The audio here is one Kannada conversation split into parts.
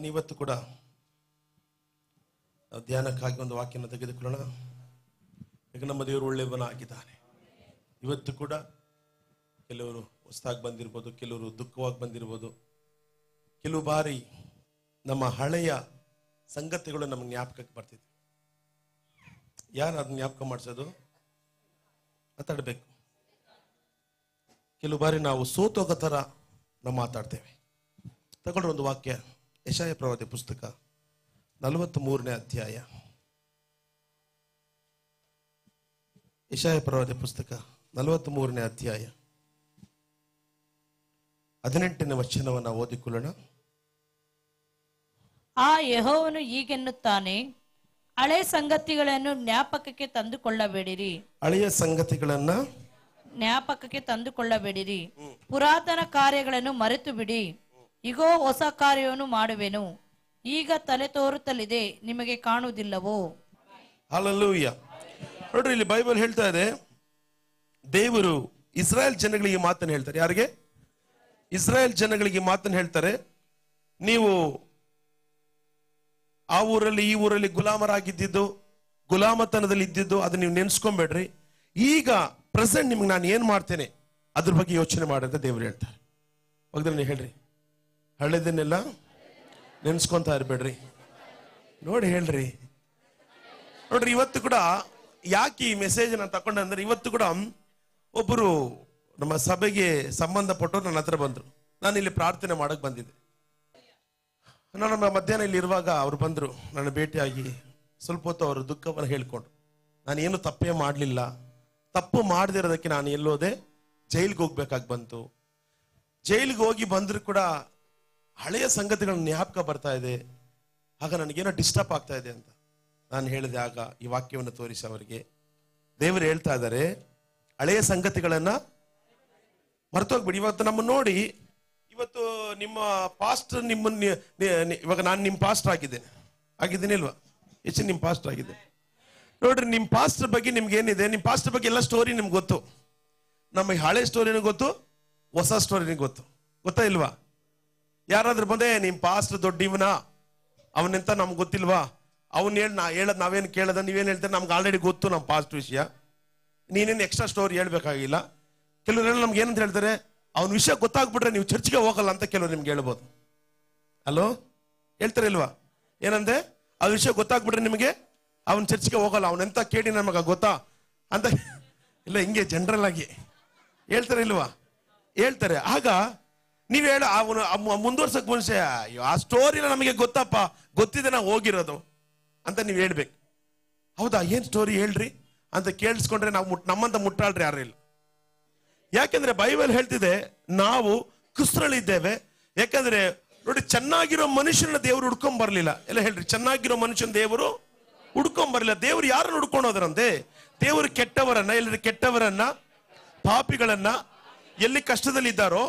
ಬನ್ನಿ ಇವತ್ತು ಕೂಡ ಧ್ಯಾನಕ್ಕಾಗಿ ಒಂದು ವಾಕ್ಯನ ತೆಗೆದುಕೊಳ್ಳೋಣ. ಈಗ ನಮ್ಮ ದೇವರು ಒಳ್ಳೆಯವನ ಆಗಿದ್ದಾನೆ. ಇವತ್ತು ಕೂಡ ಕೆಲವರು ಹೊಸದಾಗಿ ಬಂದಿರ್ಬೋದು, ಕೆಲವರು ದುಃಖವಾಗಿ ಬಂದಿರ್ಬೋದು. ಕೆಲವು ಬಾರಿ ನಮ್ಮ ಹಳೆಯ ಸಂಗತಿಗಳು ನಮ್ಗೆ ಜ್ಞಾಪಕಕ್ಕೆ ಬರ್ತಿದ್ವಿ. ಯಾರು ಅದನ್ನ ಜ್ಞಾಪಕ ಮಾಡಿಸೋದು? ಮಾತಾಡಬೇಕು. ಕೆಲವು ಬಾರಿ ನಾವು ಸೋತೋಗೋ ಥರ ನಾವು ಮಾತಾಡ್ತೇವೆ. ತಗೊಂಡ್ರೆ ಒಂದು ವಾಕ್ಯ, ಯೆಶಾಯ ಪ್ರವಾದಿ ಪುಸ್ತಕ 43ನೇ ಅಧ್ಯಾಯ. ಯೆಶಾಯ ಪ್ರವಾದಿ ಪುಸ್ತಕ 43ನೇ ಅಧ್ಯಾಯ 18ನೇ ವಚನವನ್ನು ಓದಿಕೊಳ್ಳೋಣ. ಆ ಯೆಹೋವನು ಹೀಗೆನ್ನುತ್ತಾನೆ, ಹಳೆ ಸಂಗತಿಗಳನ್ನು ಜ್ಞಾಪಕಕ್ಕೆ ತಂದುಕೊಳ್ಳಬೇಡಿರಿ. ಹಳೆಯ ಸಂಗತಿಗಳನ್ನ ಜ್ಞಾಪಕಕ್ಕೆ ತಂದುಕೊಳ್ಳಬೇಡಿರಿ. ಪುರಾತನ ಕಾರ್ಯಗಳನ್ನು ಮರೆತು ಬಿಡಿ. ಇಗೋ, ಹೊಸ ಕಾರ್ಯವನ್ನು ಮಾಡುವೆನು. ಈಗ ತಲೆ ತೋರುತ್ತಲಿದೆ, ನಿಮಗೆ ಕಾಣುವುದಿಲ್ಲವೋ? ಹಲ್ಲೆಲೂಯ. ನೋಡ್ರಿ, ಇಲ್ಲಿ ಬೈಬಲ್ ಹೇಳ್ತಾ ಇದೆ, ದೇವರು ಇಸ್ರಾಯೇಲ್ ಜನಗಳಿಗೆ ಮಾತನ್ನು ಹೇಳ್ತಾರೆ. ಯಾರಿಗೆ? ಇಸ್ರಾಯೇಲ್ ಜನಗಳಿಗೆ ಮಾತನ್ನು ಹೇಳ್ತಾರೆ. ನೀವು ಆ ಊರಲ್ಲಿ ಈ ಊರಲ್ಲಿ ಗುಲಾಮರಾಗಿದ್ದು, ಗುಲಾಮತನದಲ್ಲಿ ಇದ್ದಿದ್ದು ಅದನ್ನ ನೀವು ನೆನ್ಸ್ಕೊಂಬೇಡ್ರಿ. ಈಗ ಪ್ರೆಸೆಂಟ್ ನಿಮ್ಗೆ ನಾನು ಏನ್ ಮಾಡ್ತೇನೆ ಅದ್ರ ಬಗ್ಗೆ ಯೋಚನೆ ಮಾಡಿ ಅಂತ ದೇವ್ರು ಹೇಳ್ತಾರೆ. ಹೋಗಿದ್ರೆ ನೀವು ಹೇಳ್ರಿ, ಹಳೆದನ್ನೆಲ್ಲ ನೆನ್ಸ್ಕೊಂತ ಇರ್ಬೇಡ್ರಿ. ನೋಡಿ ಹೇಳ್ರಿ. ನೋಡ್ರಿ, ಇವತ್ತು ಕೂಡ ಯಾಕೆ ಈ ಮೆಸೇಜ್ ನಾನು ತಕೊಂಡೆ, ಇವತ್ತು ಕೂಡ ಒಬ್ಬರು ನಮ್ಮ ಸಭೆಗೆ ಸಂಬಂಧಪಟ್ಟವ್ರು ನನ್ನ ಹತ್ರ ಬಂದ್ರು. ನಾನು ಇಲ್ಲಿ ಪ್ರಾರ್ಥನೆ ಮಾಡಕ್ ಬಂದಿದ್ದೆ. ನಾನು ಮಧ್ಯಾಹ್ನ ಇಲ್ಲಿ ಇರುವಾಗ ಅವ್ರು ಬಂದ್ರು, ನನ್ನ ಭೇಟಿಯಾಗಿ ಸ್ವಲ್ಪ ಹೊತ್ತು ಅವರು ದುಃಖವನ್ನು ಹೇಳ್ಕೊಂಡು, ನಾನು ಏನು ತಪ್ಪೇ ಮಾಡಲಿಲ್ಲ, ತಪ್ಪು ಮಾಡದಿರೋದಕ್ಕೆ ನಾನು ಎಲ್ಲೋದೆ, ಜೈಲಿಗೆ ಹೋಗ್ಬೇಕಾಗಿ ಬಂತು. ಜೈಲಿಗೆ ಹೋಗಿ ಬಂದ್ರು ಕೂಡ ಹಳೆಯ ಸಂಗತಿಗಳನ್ನ ಜ್ಞಾಪಕ ಬರ್ತಾ ಇದೆ, ಆಗ ನನಗೇನೋ ಡಿಸ್ಟರ್ಬ್ ಆಗ್ತಾ ಇದೆ ಅಂತ ನಾನು ಹೇಳಿದೆ. ಆಗ ಈ ವಾಕ್ಯವನ್ನು ತೋರಿಸಿ ಅವರಿಗೆ ದೇವರು ಹೇಳ್ತಾ ಇದ್ದಾರೆ, ಹಳೆಯ ಸಂಗತಿಗಳನ್ನ ಮರ್ತೋಗ್ಬಿಡಿ. ಇವತ್ತು ನಮ್ಮ ನೋಡಿ, ಇವತ್ತು ನಿಮ್ಮ ಪಾಸ್ಟರ್ ನಿಮ್ಮನ್ನ, ಇವಾಗ ನಾನು ನಿಮ್ಮ ಪಾಸ್ಟರ್ ಆಗಿದ್ದೀನಿ ಇಲ್ವಾ? ಹೆಚ್ಚು ನಿಮ್ಮ ಪಾಸ್ಟರ್ ಆಗಿದೆ. ನೋಡ್ರಿ, ನಿಮ್ಮ ಪಾಸ್ಟರ್ ಬಗ್ಗೆ ನಿಮ್ಗೆ ಏನಿದೆ, ನಿಮ್ಮ ಪಾಸ್ಟರ್ ಬಗ್ಗೆ ಎಲ್ಲ ಸ್ಟೋರಿ ನಿಮ್ಗೆ ಗೊತ್ತು. ನಮಗೆ ಹಳೆ ಸ್ಟೋರಿನೂ ಗೊತ್ತು, ಹೊಸ ಸ್ಟೋರಿನೂ ಗೊತ್ತು. ಗೊತ್ತಾ ಇಲ್ವಾ? ಯಾರಾದ್ರೂ ಬಂದೆ ನಿಮ್ಮ ಪಾಸ್ಟರ್ ದೊಡ್ಡ ಅವನೆಂತ ನಮ್ಗೆ ಗೊತ್ತಿಲ್ವಾ, ಅವನ್ ಹೇಳದ್ ನಾವೇನು ಕೇಳದ, ನೀವೇನು ಹೇಳ್ತಾರೆ, ನಮ್ಗೆ ಆಲ್ರೆಡಿ ಗೊತ್ತು ನಮ್ಮ ಪಾಸ್ಟ್ ವಿಷಯ, ನೀನೇನು ಎಕ್ಸ್ಟ್ರಾ ಸ್ಟೋರಿ ಹೇಳ್ಬೇಕಾಗಿಲ್ಲ. ಕೆಲವರೆಲ್ಲ ನಮ್ಗೆ ಏನಂತ ಹೇಳ್ತಾರೆ, ಅವನ ವಿಷಯ ಗೊತ್ತಾಗ್ಬಿಟ್ರೆ ನೀವು ಚರ್ಚ್ಗೆ ಹೋಗಲ್ಲ ಅಂತ ಕೆಲವರು ನಿಮ್ಗೆ ಹೇಳ್ಬೋದು. ಅಲೋ, ಹೇಳ್ತಾರೆ ಇಲ್ವಾ? ಏನಂದ್ರೆ ಆ ವಿಷಯ ಗೊತ್ತಾಗ್ಬಿಟ್ರೆ ನಿಮಗೆ ಅವನ್ ಚರ್ಚ್ಗೆ ಹೋಗಲ್ಲ, ಅವನೆಂತ ಕೇಳಿ ನಮಗ ಗೊತ್ತಾ ಅಂತ ಇಲ್ಲ, ಹಿಂಗೆ ಜನರಲ್ ಆಗಿ ಹೇಳ್ತಾರೆ ಇಲ್ವಾ? ಹೇಳ್ತಾರೆ. ಆಗ ನೀವ್ ಹೇಳ ಅವನು ಮುಂದುವರ್ಸಕ್ ಮನುಷ್ಯ, ಆ ಸ್ಟೋರಿನ ನಮಗೆ ಗೊತ್ತಪ್ಪ, ಗೊತ್ತಿದೆ ನಾವು ಹೋಗಿರೋದು ಅಂತ ನೀವ್ ಹೇಳ್ಬೇಕು. ಹೌದಾ, ಏನ್ ಸ್ಟೋರಿ ಹೇಳ್ರಿ ಅಂತ ಕೇಳಿಸ್ಕೊಂಡ್ರೆ ನಾವು ನಮ್ಮಂತ ಮುಟ್ಟಾಳ್ರಿ ಯಾರು ಇಲ್ಲ. ಯಾಕೆಂದ್ರೆ ಬೈಬಲ್ ಹೇಳ್ತಿದೆ ನಾವು ಕುಸ್ರಳಿದ್ದೇವೆ. ಯಾಕಂದ್ರೆ ನೋಡಿ, ಚೆನ್ನಾಗಿರೋ ಮನುಷ್ಯನ ದೇವರು ಹುಡ್ಕೊಂಡ್ ಬರ್ಲಿಲ್ಲ. ಎಲ್ಲ ಹೇಳ್ರಿ, ಚೆನ್ನಾಗಿರೋ ಮನುಷ್ಯನ ದೇವರು ಹುಡ್ಕೊಂಡ್ ಬರ್ಲಿಲ್ಲ. ದೇವ್ರು ಯಾರನ್ನ ಹುಡ್ಕೊಂಡು ಹೋದ್ರಂತೆ? ದೇವರು ಕೆಟ್ಟವರನ್ನ, ಎಲ್ಲರೂ ಕೆಟ್ಟವರನ್ನ, ಪಾಪಿಗಳನ್ನ, ಎಲ್ಲಿ ಕಷ್ಟದಲ್ಲಿದ್ದಾರೋ,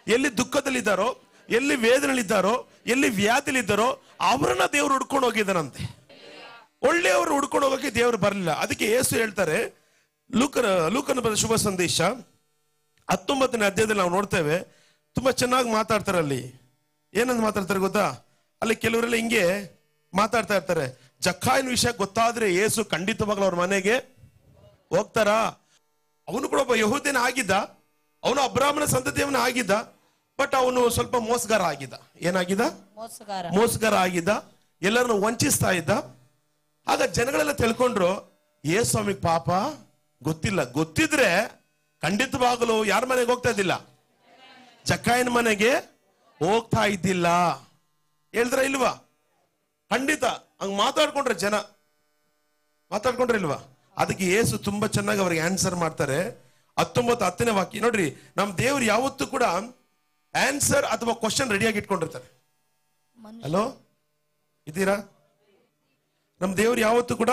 ಎಲ್ಲಿ ದುಃಖದಲ್ಲಿದ್ದಾರೋ, ಎಲ್ಲಿ ವೇದನೆಯಲ್ಲಿದ್ದಾರೋ, ಎಲ್ಲಿ ವ್ಯಾಧಿಲಿದ್ದಾರೋ ಅವರನ್ನ ದೇವ್ರು ಹುಡ್ಕೊಂಡು ಹೋಗಿದ್ದಾನಂತೆ. ಒಳ್ಳೆಯವರು ಹುಡ್ಕೊಂಡು ಹೋಗೋಕೆ ದೇವರು ಬರಲಿಲ್ಲ. ಅದಕ್ಕೆ ಯೇಸು ಹೇಳ್ತಾರೆ, ಲೂಕನ ಬರೆದ ಶುಭ ಸಂದೇಶ 19ನೇ ಅಧ್ಯಾಯದಲ್ಲಿ ನಾವು ನೋಡ್ತೇವೆ, ತುಂಬಾ ಚೆನ್ನಾಗಿ ಮಾತಾಡ್ತಾರೆ. ಅಲ್ಲಿ ಏನಂತ ಮಾತಾಡ್ತಾರೆ ಗೊತ್ತಾ? ಅಲ್ಲಿ ಕೆಲವರೆಲ್ಲ ಹಿಂಗೆ ಮಾತಾಡ್ತಾ ಇರ್ತಾರೆ, ಜಕ್ಕಾಯನ ವಿಷಯ ಗೊತ್ತಾದ್ರೆ ಯೇಸು ಖಂಡಿತವಾಗ್ಲೂ ಅವ್ರ ಮನೆಗೆ ಹೋಗ್ತಾರಾ? ಅವನು ಕೂಡ ಒಬ್ಬ ಯಹೂದ್ಯನ ಆಗಿದ್ದ, ಅವನು ಅಬ್ರಾಹ್ಮಣ ಸಂತತಿಯವನ ಆಗಿದ್ದ, ಬಟ್ ಅವನು ಸ್ವಲ್ಪ ಮೋಸಗಾರ ಆಗಿದ್ದ. ಏನಾಗಿದ್ದ? ಮೋಸಗಾರ ಆಗಿದ್ದ, ಎಲ್ಲರನ್ನು ವಂಚಿಸ್ತಾ ಇದ್ದ. ಆಗ ಜನಗಳೆಲ್ಲ ತಿಳ್ಕೊಂಡ್ರು, ಯೇಸು ಸ್ವಾಮಿಗೆ ಪಾಪ ಗೊತ್ತಿಲ್ಲ, ಗೊತ್ತಿದ್ರೆ ಖಂಡಿತವಾಗಲು ಯಾರ ಮನೆಗೆ ಹೋಗ್ತಾ ಇದ್ದಿಲ್ಲ, ಜಕ್ಕಾಯನ ಮನೆಗೆ ಹೋಗ್ತಾ ಇದ್ದಿಲ್ಲ. ಹೇಳಿದ್ರ ಇಲ್ವಾ? ಖಂಡಿತ ಹಂಗ ಮಾತಾಡ್ಕೊಂಡ್ರೆ ಜನ ಮಾತಾಡ್ಕೊಂಡ್ರೆ ಇಲ್ವಾ? ಅದಕ್ಕೆ ಯೇಸು ತುಂಬಾ ಚೆನ್ನಾಗಿ ಅವ್ರಿಗೆ ಆನ್ಸರ್ ಮಾಡ್ತಾರೆ. 19:10ನೇ ವಾಕ್ಯ ನೋಡ್ರಿ, ನಮ್ ದೇವ್ರು ಯಾವತ್ತೂ ಕೂಡ ಆನ್ಸರ್ ಅಥವಾ ಕ್ವಶನ್ ರೆಡಿಯಾಗಿ ಇಟ್ಕೊಂಡಿರ್ತಾರೆ. ಹಲೋ, ಇದ್ದೀರಾ? ನಮ್ ದೇವ್ರು ಯಾವತ್ತೂ ಕೂಡ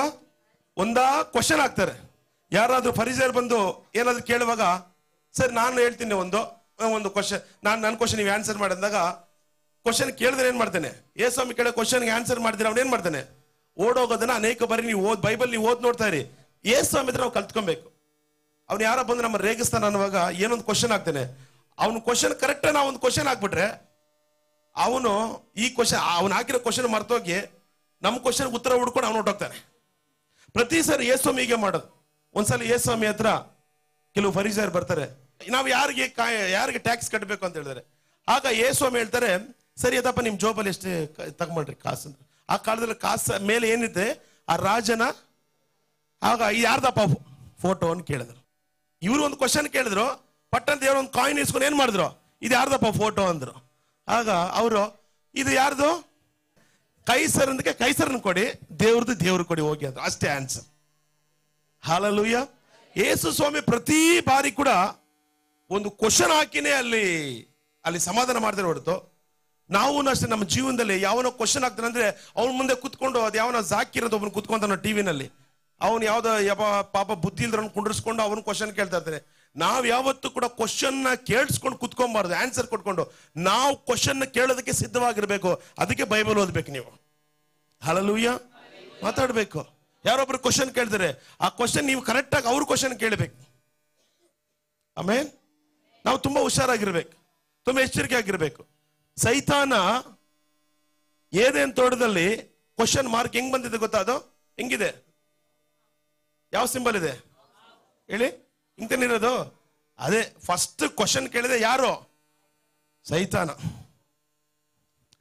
ಒಂದಾ ಕ್ವಶನ್ ಹಾಕ್ತಾರೆ. ಯಾರಾದ್ರೂ ಫರಿಸೇಯರು ಬಂದು ಏನಾದ್ರು ಕೇಳುವಾಗ, ಸರ್ ನಾನು ಹೇಳ್ತೀನಿ ಒಂದು ಕ್ವಶನ್, ನನ್ನ ಕ್ವಶನ್ ನೀವು ಆನ್ಸರ್ ಮಾಡಿದಾಗ, ಕ್ವಶನ್ ಕೇಳಿದ್ರೆ ಏನ್ ಮಾಡ್ತಾನೆ? ಯೇಸು ಸ್ವಾಮಿ ಕೇಳೋ ಕ್ವಶನ್ಗೆ ಆನ್ಸರ್ ಮಾಡಿದ್ರೆ ಅವ್ನು ಏನ್ ಮಾಡ್ತಾನೆ? ಓಡೋಗೋದನ್ನ ಅನೇಕ ಬಾರಿ ನೀವು ಬೈಬಲ್ ನೀವು ಓದ್ ನೋಡ್ತಾ ಇರಿ. ಯೇಸು ಸ್ವಾಮಿ ಇದ್ರೆ ನಾವು ಕಲ್ತ್ಕೊಬೇಕು. ಅವ್ನು ಯಾರ ಬಂದು ನಮ್ಮ ರೇಗಿಸ್ತಾನ ಅನ್ನುವಾಗ ಏನೊಂದು ಕ್ವಶನ್ ಹಾಕ್ತಾನೆ, ಅವ್ನ ಕ್ವಶನ್ ಕರೆಕ್ಟ್ ನಾವು ಒಂದು ಕ್ವಶನ್ ಹಾಕ್ಬಿಟ್ರೆ ಅವನು ಈ ಕ್ವಶನ್, ಅವನು ಹಾಕಿರೋ ಕ್ವಶನ್ ಮರ್ತೋಗಿ ನಮ್ಮ ಕ್ವಶನ್ ಉತ್ತರ ಹುಡ್ಕೊಂಡು ಅವನು ಹೊಟ್ಟೋಗ್ತಾನೆ. ಪ್ರತಿ ಸರಿ ಯೇಸ್ವಾಮಿ ಹೀಗೆ ಮಾಡೋದು. ಒಂದ್ಸಲ ಯೇಸ್ವಾಮಿ ಹತ್ರ ಕೆಲವು ಫರಿಸಾಯರು ಬರ್ತಾರೆ, ನಾವು ಯಾರಿಗೆ ಟ್ಯಾಕ್ಸ್ ಕಟ್ಟಬೇಕು ಅಂತ ಹೇಳಿದ್ರೆ, ಆಗ ಯೇಸ್ವಾಮಿ ಹೇಳ್ತಾರೆ, ಸರಿ ಅದಪ್ಪ ನಿಮ್ ಜೋಬಲ್ಲಿ ಎಷ್ಟು ತಗೊಂಡ್ರಿ ಕಾಸು ಅಂತ. ಆ ಕಾಲದಲ್ಲಿ ಕಾಸು ಮೇಲೆ ಏನಿದೆ ಆ ರಾಜನ, ಆಗ ಯಾರ್ದಪ್ಪ ಫೋಟೋ ಅಂತ ಕೇಳಿದ್ರು. ಇವ್ರು ಒಂದು ಕ್ವಶನ್ ಕೇಳಿದ್ರು, ಪಟ್ಟಂತ ದೇವ್ರ ಒಂದು ಕಾಯಿನ್ ಇಸ್ಕೊಂಡು ಏನ್ ಮಾಡಿದ್ರು, ಇದು ಯಾರ್ದಪ್ಪ ಫೋಟೋ ಅಂದ್ರು. ಆಗ ಅವರು, ಇದು ಯಾರ್ದು, ಕೈಸರನ್ಗೆ ಕೈಸರನ್ ಕೊಡಿ, ದೇವ್ರದ್ದು ದೇವ್ರು ಕೊಡಿ ಹೋಗಿ ಅಂದ್ರು. ಅಷ್ಟೇ ಆನ್ಸರ್. ಹಲ್ಲೆಲೂಯ. ಯೇಸು ಸ್ವಾಮಿ ಪ್ರತಿ ಬಾರಿ ಕೂಡ ಒಂದು ಕ್ವಶನ್ ಹಾಕಿನೇ ಅಲ್ಲಿ ಸಮಾಧಾನ ಮಾಡಿದ್ರೆ ಹೊರತು, ನಾವು ಅಷ್ಟೇ ನಮ್ಮ ಜೀವನದಲ್ಲಿ ಯಾವನೋ ಕ್ವಶನ್ ಹಾಕ್ತಾನೆ ಅಂದ್ರೆ ಅವ್ನ ಮುಂದೆ ಕುತ್ಕೊಂಡು, ಅದು ಯಾವನ ಜಾಕಿರೋದು ಒಬ್ಬನು ಕುತ್ಕೊಂತಾನ ಟಿವಿನಲ್ಲಿ, ಅವನು ಯಾವ್ದೋ ಪಾಪ ಬುದ್ಧಿ ಇಲ್ದ್ರನ್ನು ಕುಂಡ್ರಿಸ್ಕೊಂಡು ಅವನು ಕ್ವಶನ್ ಕೇಳ್ತಾ ಇರ್ತಾನೆ. ನಾವ್ ಯಾವತ್ತೂ ಕೂಡ ಕ್ವಶನ್ ಕೇಳಿಸ್ಕೊಂಡು ಕುತ್ಕೊಂಬಾರ್ದು, ಆನ್ಸರ್ ಕೊಟ್ಕೊಂಡು. ನಾವು ಕ್ವಶನ್ ಕೇಳೋದಕ್ಕೆ ಸಿದ್ಧವಾಗಿರ್ಬೇಕು. ಅದಕ್ಕೆ ಬೈಬಲ್ ಓದ್ಬೇಕು ನೀವು. ಹಲ್ಲೆಲೂಯ. ಮಾತಾಡ್ಬೇಕು. ಯಾರೊಬ್ರು ಕ್ವಶನ್ ಕೇಳಿದ್ರೆ ಆ ಕ್ವಶನ್ ನೀವು ಕರೆಕ್ಟ್ ಆಗಿ ಅವ್ರ ಕ್ವಶನ್ ಕೇಳಬೇಕು. ಆಮೇಲೆ ನಾವು ತುಂಬಾ ಹುಷಾರಾಗಿರ್ಬೇಕು, ತುಂಬಾ ಎಚ್ಚರಿಕೆ ಆಗಿರ್ಬೇಕು. ಸೈತಾನ ಏದೇನ್ ತೋಟದಲ್ಲಿ ಕ್ವಶನ್ ಮಾರ್ಕ್ ಹೆಂಗ್ ಬಂದಿದೆ ಗೊತ್ತಾ? ಅದು ಹೆಂಗಿದೆ, ಯಾವ ಸಿಂಬಲ್ ಇದೆ ಹೇಳಿ? ಇಂತೇನಿರೋದು ಅದೇ ಫಸ್ಟ್ ಕ್ವಶನ್ ಕೇಳಿದೆ ಯಾರು? ಸೈತಾನ.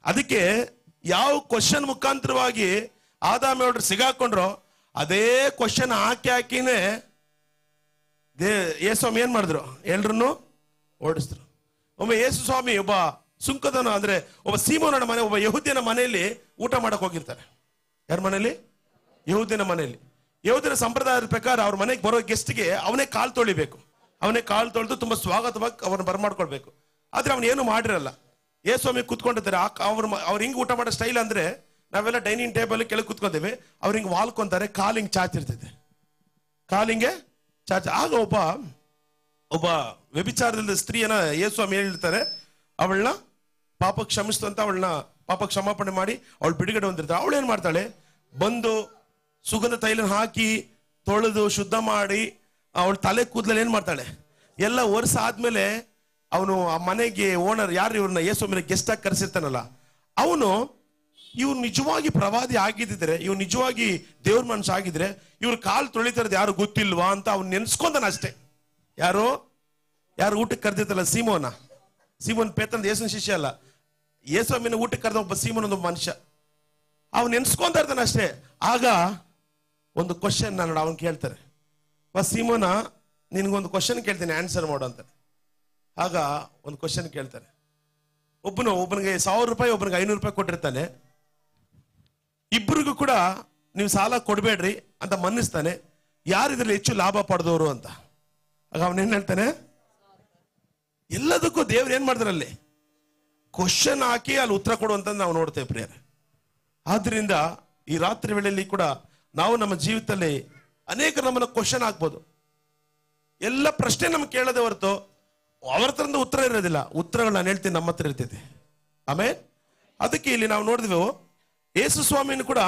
ಅದಕ್ಕೆ ಯಾವ ಕ್ವಶನ್ ಮುಖಾಂತರವಾಗಿ ಆದಾಮ ಅವ್ರು ಸಿಗಾಕೊಂಡ್ರು, ಅದೇ ಕ್ವಶನ್ ಹಾಕಿನೇ ಯೇಸ್ವಾಮಿ ಏನ್ ಮಾಡಿದ್ರು, ಎಲ್ರನ್ನು ಓಡಿಸಿದ್ರು. ಒಮ್ಮೆ ಯೇಸು ಸ್ವಾಮಿ ಒಬ್ಬ ಸುಂಕದನ, ಅಂದ್ರೆ ಒಬ್ಬ ಸೀಮೋನನ ಮನೆ, ಒಬ್ಬ ಯಹೂದ್ಯನ ಮನೆಯಲ್ಲಿ ಊಟ ಮಾಡಕ್ ಹೋಗಿರ್ತಾರೆ. ಯಾರ ಮನೆಯಲ್ಲಿ? ಯಹೂದ್ಯನ ಮನೆಯಲ್ಲಿ. ಯಹೂದ್ಯನ ಸಂಪ್ರದಾಯದ ಪ್ರಕಾರ ಅವ್ರ ಮನೆಗೆ ಬರೋ ಗೆಸ್ಟ್ಗೆ ಅವನೇ ಕಾಲು ತೊಳಿಬೇಕು. ಅವನೇ ಕಾಲು ತೊಳೆದು ತುಂಬಾ ಸ್ವಾಗತವಾಗಿ ಅವ್ರನ್ನ ಬರಮಾಡ್ಕೊಳ್ಬೇಕು. ಆದ್ರೆ ಅವನು ಏನು ಮಾಡಿರಲ್ಲ. ಯೇಸ್ವಾಮಿ ಕುತ್ಕೊಂಡಿರ್ತಾರೆ. ಅವ್ರು ಹಿಂಗ್ ಊಟ ಮಾಡೋ ಸ್ಟೈಲ್ ಅಂದ್ರೆ, ನಾವೆಲ್ಲ ಡೈನಿಂಗ್ ಟೇಬಲ್ ಕೆಳಗೆ ಕುತ್ಕೊಂತೀವಿ, ಅವ್ರು ಹಿಂಗ್ ವಾಲ್ಕೊಂತಾರೆ, ಕಾಲಿಂಗ್ ಚಾಚಿರ್ತೈತೆ, ಕಾಲಿಂಗೆ ಚಾಚ. ಆಗ ಒಬ್ಬ ವ್ಯಭಿಚಾರದಿಂದ ಸ್ತ್ರೀಯನ್ನ ಯೇಸ್ವಾಮಿ ಹೇಳಿರ್ತಾರೆ, ಅವಳನ್ನ ಪಾಪ ಕ್ಷಮಿಸ್ತು ಅಂತ ಅವಳನ್ನ ಪಾಪ ಕ್ಷಮಾಪಣೆ ಮಾಡಿ ಅವಳು ಬಿಡುಗಡೆ ಹೊಂದಿರ್ತಾಳೆ. ಅವಳು ಏನ್ ಮಾಡ್ತಾಳೆ, ಬಂದು ಸುಗಂಧ ತೈಲ ಹಾಕಿ ತೊಳೆದು ಶುದ್ಧ ಮಾಡಿ ಅವಳ ತಲೆ ಕೂದಲಲ್ಲಿ ಏನ್ ಮಾಡ್ತಾಳೆ, ಎಲ್ಲ ವರ್ಷ ಆದ್ಮೇಲೆ ಅವನು ಆ ಮನೆಗೆ ಓನರ್ ಯಾರು ಇವ್ರನ್ನ ಯೇಸ್ವಾಮಿನ ಗೆಸ್ಟ್ ಆಗಿ ಕರೆಸಿರ್ತಾನಲ್ಲ, ಅವನು ಇವ್ರು ನಿಜವಾಗಿ ಪ್ರವಾದಿ ಆಗಿದ್ದಿದ್ರೆ, ಇವ್ರು ನಿಜವಾಗಿ ದೇವ್ರ ಮನುಷ್ಯ ಆಗಿದ್ರೆ ಇವ್ರು ಕಾಲು ತೊಳಿತಾರದು ಯಾರು ಗೊತ್ತಿಲ್ವಾ ಅಂತ ಅವ್ನು ನೆನ್ಸ್ಕೊಂತಾನ ಅಷ್ಟೇ. ಯಾರು ಊಟಕ್ಕೆ ಕರೆದಿತ್ತಲ್ಲ, ಸೀಮೋನ್ ಪೇತನ್ ಯೇಸುವಿನ ಶಿಷ್ಯ ಅಲ್ಲ, ಯೇಸ್ವಾಮಿನ ಊಟಕ್ಕೆ ಕರೆದ ಒಬ್ಬ ಸೀಮೋನ್ ಒಂದು ಮನುಷ್ಯ, ಅವ್ನು ನೆನ್ಸ್ಕೊಂತ ಇರ್ತಾನೆ ಅಷ್ಟೇ. ಆಗ ಒಂದು ಕ್ವಶನ್ ನಾನು ಅವನ್ ಕೇಳ್ತಾರೆ, ಸೀಮೋನ ನಿನ್ಗೊಂದು ಕ್ವಶನ್ ಕೇಳ್ತೀನಿ ಆನ್ಸರ್ ಮಾಡು ಅಂತಾರೆ. ಆಗ ಒಂದು ಕ್ವಶನ್ ಕೇಳ್ತಾರೆ. ಒಬ್ಬನಿಗೆ 1000 ರೂಪಾಯಿ, ಒಬ್ಬನಿಗೆ 500 ರೂಪಾಯಿ ಕೊಟ್ಟಿರ್ತಾನೆ. ಇಬ್ಬರಿಗೂ ಕೂಡ ನೀವು ಸಾಲ ಕೊಡ್ಬೇಡ್ರಿ ಅಂತ ಮನ್ನಿಸ್ತಾನೆ. ಯಾರಿದ್ರಲ್ಲಿ ಹೆಚ್ಚು ಲಾಭ ಪಡೆದವರು ಅಂತ. ಆಗ ಅವನೇನ್ ಹೇಳ್ತಾನೆ, ಎಲ್ಲದಕ್ಕೂ ದೇವ್ರು ಏನ್ ಮಾಡಿದ್ರಲ್ಲಿ ಕ್ವಶನ್ ಹಾಕಿ ಅಲ್ಲಿ ಉತ್ತರ ಕೊಡುವಂತ ನಾವು ನೋಡ್ತೇವೆ ಪ್ರಿಯರೇ. ಆದ್ರಿಂದ ಈ ರಾತ್ರಿ ವೇಳೆಯಲ್ಲಿ ಕೂಡ ನಾವು ನಮ್ಮ ಜೀವಿತದಲ್ಲಿ ಅನೇಕ ನಮ್ಮನ್ನ ಕ್ವಶನ್ ಹಾಕ್ಬೋದು. ಎಲ್ಲ ಪ್ರಶ್ನೆ ನಮ್ಗೆ ಕೇಳದೆ ಹೊರತು ಅವ್ರ ಹತ್ರ ಉತ್ತರ ಇರೋದಿಲ್ಲ. ಉತ್ತರಗಳು ನಾನು ಹೇಳ್ತೀನಿ ನಮ್ಮ ಹತ್ರ ಇರ್ತೈತೆ. ಆಮೇಲೆ ಅದಕ್ಕೆ ಇಲ್ಲಿ ನಾವು ನೋಡಿದ್ವಿ, ಯೇಸು ಸ್ವಾಮಿಯನ್ನು ಕೂಡ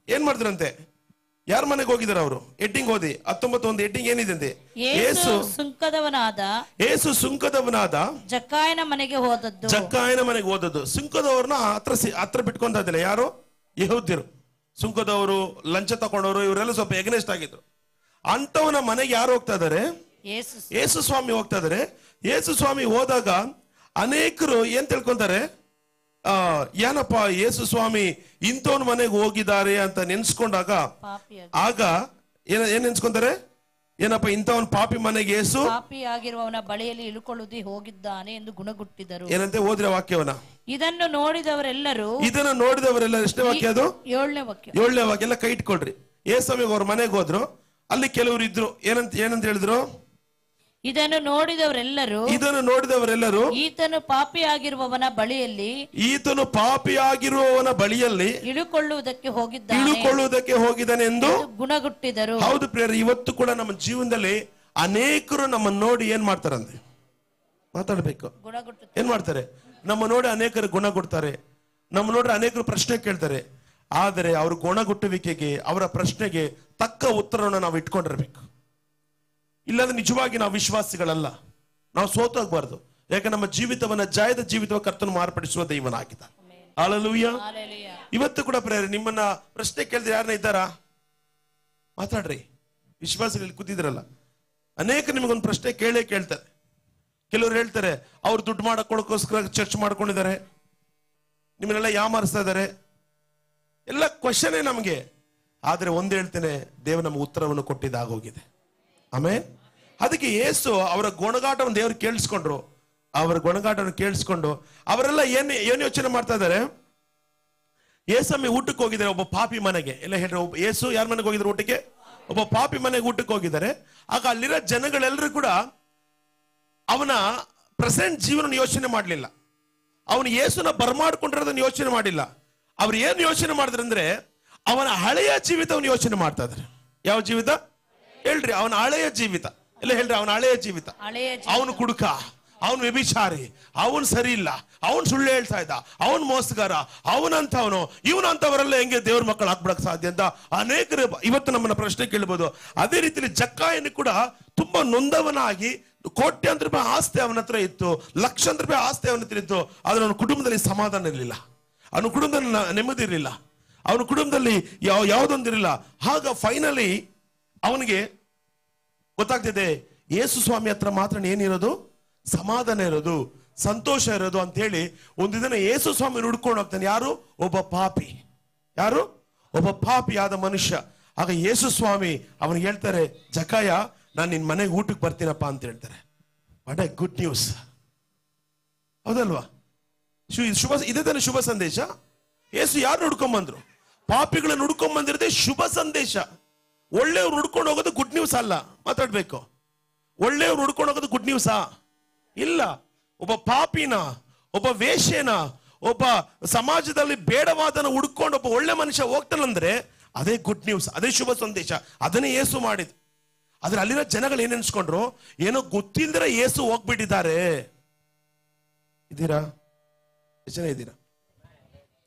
ಏನ್ ಮಾಡಿದ್ರಂತೆ, ಯಾರ ಮನೆಗೆ ಹೋಗಿದಾರೆ ಅವರು? ಹೆಡ್ಡಿಂಗ್ ಓದಿ 19 ಹೆಡ್ಡಿಂಗ್ ಏನಿದೆ? ಯೇಸು ಸುಂಕದವನಾದ ಜಕ್ಕಾಯನ ಮನೆಗೆ ಹೋದದ್ದು. ಸುಂಕದವ್ರನ್ನ ಹತ್ರ ಬಿಟ್ಕೊಂತ ಇದ್ದಿಲ್ಲ. ಯಾರು? ಯಹೂದ್ಯರು. ಸುಂಕದವರು, ಲಂಚ ತಗೊಂಡವರು, ಇವರೆಲ್ಲ ಸ್ವಲ್ಪ ಎಗ್ನೆಸ್ಟ್ ಆಗಿದ್ರು. ಅಂತವನ ಮನೆಗೆ ಯಾರು ಹೋಗ್ತಾ ಇದಾರೆ? ಯೇಸು ಸ್ವಾಮಿ ಹೋಗ್ತಾ ಇದಾರೆ. ಯೇಸು ಸ್ವಾಮಿ ಹೋದಾಗ ಅನೇಕರು ಏನ್ ತಿಳ್ಕೊಂತಾರೆ, ಏನಪ್ಪ ಯೇಸು ಸ್ವಾಮಿ ಇಂಥವನ್ ಮನೆಗೆ ಹೋಗಿದ್ದಾರೆ ಅಂತ ನೆನ್ಸ್ಕೊಂಡಾಗ ಆಗ ಏನ್ ನೆನ್ಸ್ಕೊಂತಾರೆ, ಏನಪ್ಪ ಇಂಥವನ್ ಪಾಪಿ ಮನೆಗೆ ಯೇಸು ಪಾಪಿಯಾಗಿರುವವನ ಬಳಿಯಲ್ಲಿ ಇಳುಕೊಳ್ಳುತ್ತಿ ಹೋಗಿದ್ದಾನೆ ಎಂದು ಗುಣಗುಟ್ಟಿದರು. ಏನಂತೆ ಓದಿರ ವಾಕ್ಯವನ್ನ? ಇದನ್ನು ನೋಡಿದವರೆಲ್ಲರೂ ಎಷ್ಟನೇ ವಾಕ್ಯ ಅದು? 7ನೇ ವಾಕ್ಯ. ಎಲ್ಲ ಕೈ ಇಟ್ಕೊಳ್ರಿ. ಯೇಸುವಿಗೆ ಅವ್ರ ಮನೆಗೆ ಹೋದ್ರು. ಅಲ್ಲಿ ಕೆಲವರು ಇದ್ರು. ಏನಂತ ಹೇಳಿದ್ರು? ಇದನ್ನು ನೋಡಿದವರೆಲ್ಲರೂ ಈತನು ಪಾಪಿಯಾಗಿರುವವನ ಬಳಿಯಲ್ಲಿ ಇಳುಕೊಳ್ಳುವುದಕ್ಕೆ ಹೋಗಿದ್ದಾನೆ ಎಂದು ಗುಣಗುಟ್ಟಿದರು. ಹೌದು ಪ್ರಿಯರೇ, ಇವತ್ತು ಕೂಡ ನಮ್ಮ ಜೀವನದಲ್ಲಿ ಅನೇಕರು ನಮ್ಮನ್ನು ನೋಡಿ ಏನ್ ಮಾಡ್ತಾರಂತೆ, ಮಾತಾಡ್ಬೇಕು, ಏನ್ ಮಾಡ್ತಾರೆ, ನಮ್ಮ ನೋಡಿ ಅನೇಕರು ಗುಣ ಕೊಡ್ತಾರೆ. ನಮ್ಮ ನೋಡ್ರೆ ಅನೇಕರು ಪ್ರಶ್ನೆ ಕೇಳ್ತಾರೆ. ಆದರೆ ಅವ್ರ ಗುಣಗುಟ್ಟುವಿಕೆಗೆ, ಅವರ ಪ್ರಶ್ನೆಗೆ ತಕ್ಕ ಉತ್ತರವನ್ನು ನಾವು ಇಟ್ಕೊಂಡಿರ್ಬೇಕು. ಇಲ್ಲಾಂದ್ರೆ ನಿಜವಾಗಿ ನಾವು ವಿಶ್ವಾಸಿಗಳಲ್ಲ. ನಾವು ಸೋತೋಗ್ಬಾರ್ದು. ಯಾಕೆ ನಮ್ಮ ಜೀವಿತವನ್ನ ಜಯದ ಜೀವಿತವ ಕರ್ತನು ಮಾರ್ಪಡಿಸುವ ದೈವನಾಗಿದ್ದಾನೆ. ಹಲ್ಲೆಲೂಯಾ. Hallelujah. ಇವತ್ತು ಕೂಡ ಪ್ರೇರೆ ನಿಮ್ಮನ್ನ ಪ್ರಶ್ನೆ ಕೇಳಿದ್ರೆ ಯಾರನ್ನ ಇದ್ದಾರಾ? ಮಾತಾಡ್ರಿ. ವಿಶ್ವಾಸಗಳಲ್ಲಿ ಕೂತಿದ್ರಲ್ಲ, ಅನೇಕ ನಿಮಗೊಂದು ಪ್ರಶ್ನೆ ಕೇಳ್ತಾರೆ. ಕೆಲವರು ಹೇಳ್ತಾರೆ ಅವ್ರು ದುಡ್ಡು ಮಾಡಕ್ಕೋಸ್ಕರ ಚರ್ಚ್ ಮಾಡ್ಕೊಂಡಿದ್ದಾರೆ, ನಿಮ್ಮನ್ನೆಲ್ಲ ಯಾಮಾರಿಸ್ತಾ ಇದ್ದಾರೆ, ಎಲ್ಲ ಕ್ವಶನೇ ನಮಗೆ. ಆದ್ರೆ ಒಂದ್ ಹೇಳ್ತೇನೆ, ದೇವ ನಮ್ಗೆ ಉತ್ತರವನ್ನು ಕೊಟ್ಟಿದ್ದಾಗೋಗಿದೆ. ಆಮೇಲೆ ಅದಕ್ಕೆ ಯೇಸು ಅವರ ಗುಣಗಾಟವನ್ನು ದೇವರು ಕೇಳಿಸ್ಕೊಂಡ್ರು. ಅವರ ಗುಣಗಾಟವನ್ನು ಕೇಳಿಸ್ಕೊಂಡು ಅವರೆಲ್ಲ ಏನ್ ಯೋಚನೆ ಮಾಡ್ತಾ ಇದ್ದಾರೆ? ಯೇಸಮ್ಮಿ ಊಟಕ್ಕೆ ಹೋಗಿದ್ದಾರೆ ಒಬ್ಬ ಪಾಪಿ ಮನೆಗೆ. ಎಲ್ಲ ಹೇಳ್ರಿ, ಯೇಸು ಯಾರ ಮನೆಗೆ ಹೋಗಿದ್ರು ಊಟಕ್ಕೆ? ಒಬ್ಬ ಪಾಪಿ ಮನೆಗೆ ಊಟಕ್ಕೆ ಹೋಗಿದ್ದಾರೆ. ಆಗ ಅಲ್ಲಿರೋ ಜನಗಳೆಲ್ಲರೂ ಕೂಡ ಅವನ ಪ್ರೆಸೆಂಟ್ ಜೀವನ ಯೋಚನೆ ಮಾಡಲಿಲ್ಲ, ಅವನು ಯೇಸುನ ಬರ್ಮಾಡ್ಕೊಂಡಿರೋದನ್ನ ಯೋಚನೆ ಮಾಡಿಲ್ಲ. ಅವ್ರು ಏನು ಯೋಚನೆ ಮಾಡಿದ್ರು ಅಂದ್ರೆ ಅವನ ಹಳೆಯ ಜೀವಿತವನ್ನು ಯೋಚನೆ ಮಾಡ್ತಾ ಇದ್ದಾರೆ. ಯಾವ ಜೀವಿತ ಹೇಳ್ರಿ? ಅವನ ಹಳೆಯ ಜೀವಿತ. ಎಲ್ಲ ಹೇಳ್ರಿ, ಅವನ ಹಳೆಯ ಜೀವಿತ. ಅವನು ಕುಡುಕ, ಅವನು ವ್ಯಭಿಚಾರಿ, ಅವನು ಸರಿ ಇಲ್ಲ, ಅವನು ಸುಳ್ಳು ಹೇಳ್ತಾ ಇದ್ದ, ಅವನು ಮೋಸಗಾರ, ಅವನಂತವನು, ಇವನಂತವರೆಲ್ಲ ಹೆಂಗೆ ದೇವ್ರ ಮಕ್ಕಳು ಹಾಕ್ಬಿಡಕ್ ಸಾಧ್ಯ ಅಂತ ಅನೇಕರು ಇವತ್ತು ನಮ್ಮನ್ನ ಪ್ರಶ್ನೆ ಕೇಳಬಹುದು. ಅದೇ ರೀತಿಯಲ್ಲಿ ಜಕ್ಕಾಯನು ಕೂಡ ತುಂಬಾ ನೊಂದವನಾಗಿ, ಕೋಟ್ಯಾಂತರ ರೂಪಾಯಿ ಆಸ್ತಿ ಅವನ ಹತ್ರ ಇತ್ತು, ಲಕ್ಷಾಂತರ ರೂಪಾಯಿ ಆಸ್ತಿ ಅವನ ಹತ್ರ ಇತ್ತು. ಆದ್ರೆ ಅವನ ಕುಟುಂಬದಲ್ಲಿ ಸಮಾಧಾನ ಇರಲಿಲ್ಲ, ಅವನ ಕುಟುಂಬದಲ್ಲಿ ನೆಮ್ಮದಿ ಇರಲಿಲ್ಲ, ಅವನ ಕುಟುಂಬದಲ್ಲಿ ಯಾವುದೊಂದಿರಲಿಲ್ಲ. ಆಗ ಫೈನಲಿ ಅವನಿಗೆ ಗೊತ್ತಾಗ್ತಿದೆ, ಯೇಸು ಸ್ವಾಮಿ ಹತ್ರ ಮಾತ್ರ ಏನಿರೋದು? ಸಮಾಧಾನ ಇರೋದು, ಸಂತೋಷ ಇರೋದು ಅಂತ ಹೇಳಿ ಒಂದು ದಿನ ಯೇಸು ಸ್ವಾಮಿ ಹುಡ್ಕೊಂಡು ಹೋಗ್ತಾನೆ. ಯಾರು? ಒಬ್ಬ ಪಾಪಿ. ಯಾರು? ಒಬ್ಬ ಪಾಪಿಯಾದ ಮನುಷ್ಯ. ಆಗ ಯೇಸು ಸ್ವಾಮಿ ಅವನಿಗೆ ಹೇಳ್ತಾರೆ, ಜಕಾಯ, ನಾನು ನಿನ್ ಮನೆಗೆ ಊಟಕ್ಕೆ ಬರ್ತೀನಪ್ಪ ಅಂತ ಹೇಳ್ತಾರೆ. ವಾಟ್ ಎ ಗುಡ್ ನ್ಯೂಸ್, ಹೌದಲ್ವಾ? ಇದೇ ತಾನೆ ಶುಭ ಸಂದೇಶ. ಯೇಸು ಯಾರು ಹುಡ್ಕೊಂಬಂದ್ರು? ಪಾಪಿಗಳನ್ನ ಹುಡ್ಕೊಂಬಂದಿರದೆ ಶುಭ ಸಂದೇಶ. ಒಳ್ಳೆಯವ್ರು ಹುಡ್ಕೊಂಡು ಹೋಗೋದು ಗುಡ್ ನ್ಯೂಸ್ ಅಲ್ಲ. ಮಾತಾಡ್ಬೇಕು. ಒಳ್ಳೆಯವ್ರು ಹುಡ್ಕೊಂಡು ಹೋಗೋದು ಗುಡ್ ನ್ಯೂಸಾ? ಇಲ್ಲ. ಒಬ್ಬ ಪಾಪಿನ, ಒಬ್ಬ ವೇಶ್ಯನ, ಒಬ್ಬ ಸಮಾಜದಲ್ಲಿ ಬೇಡವಾದನ ಹುಡ್ಕೊಂಡು ಒಬ್ಬ ಒಳ್ಳೆ ಮನುಷ್ಯ ಹೋಗ್ತಾನಂದ್ರೆ ಅದೇ ಗುಡ್ ನ್ಯೂಸ್, ಅದೇ ಶುಭ ಸಂದೇಶ. ಅದನ್ನೇ ಯೇಸು ಮಾಡಿದ್. ಆದ್ರೆ ಅಲ್ಲಿರೋ ಜನಗಳು ಏನ್ ಅನ್ಸ್ಕೊಂಡ್ರು? ಏನೋ ಗೊತ್ತಿಲ್ದಿರ ಯೇಸು ಹೋಗ್ಬಿಟ್ಟಿದ್ದಾರೆ. ಇದ್ದೀರಾ? ಎಷ್ಟು ಜನ ಇದ್ದೀರಾ?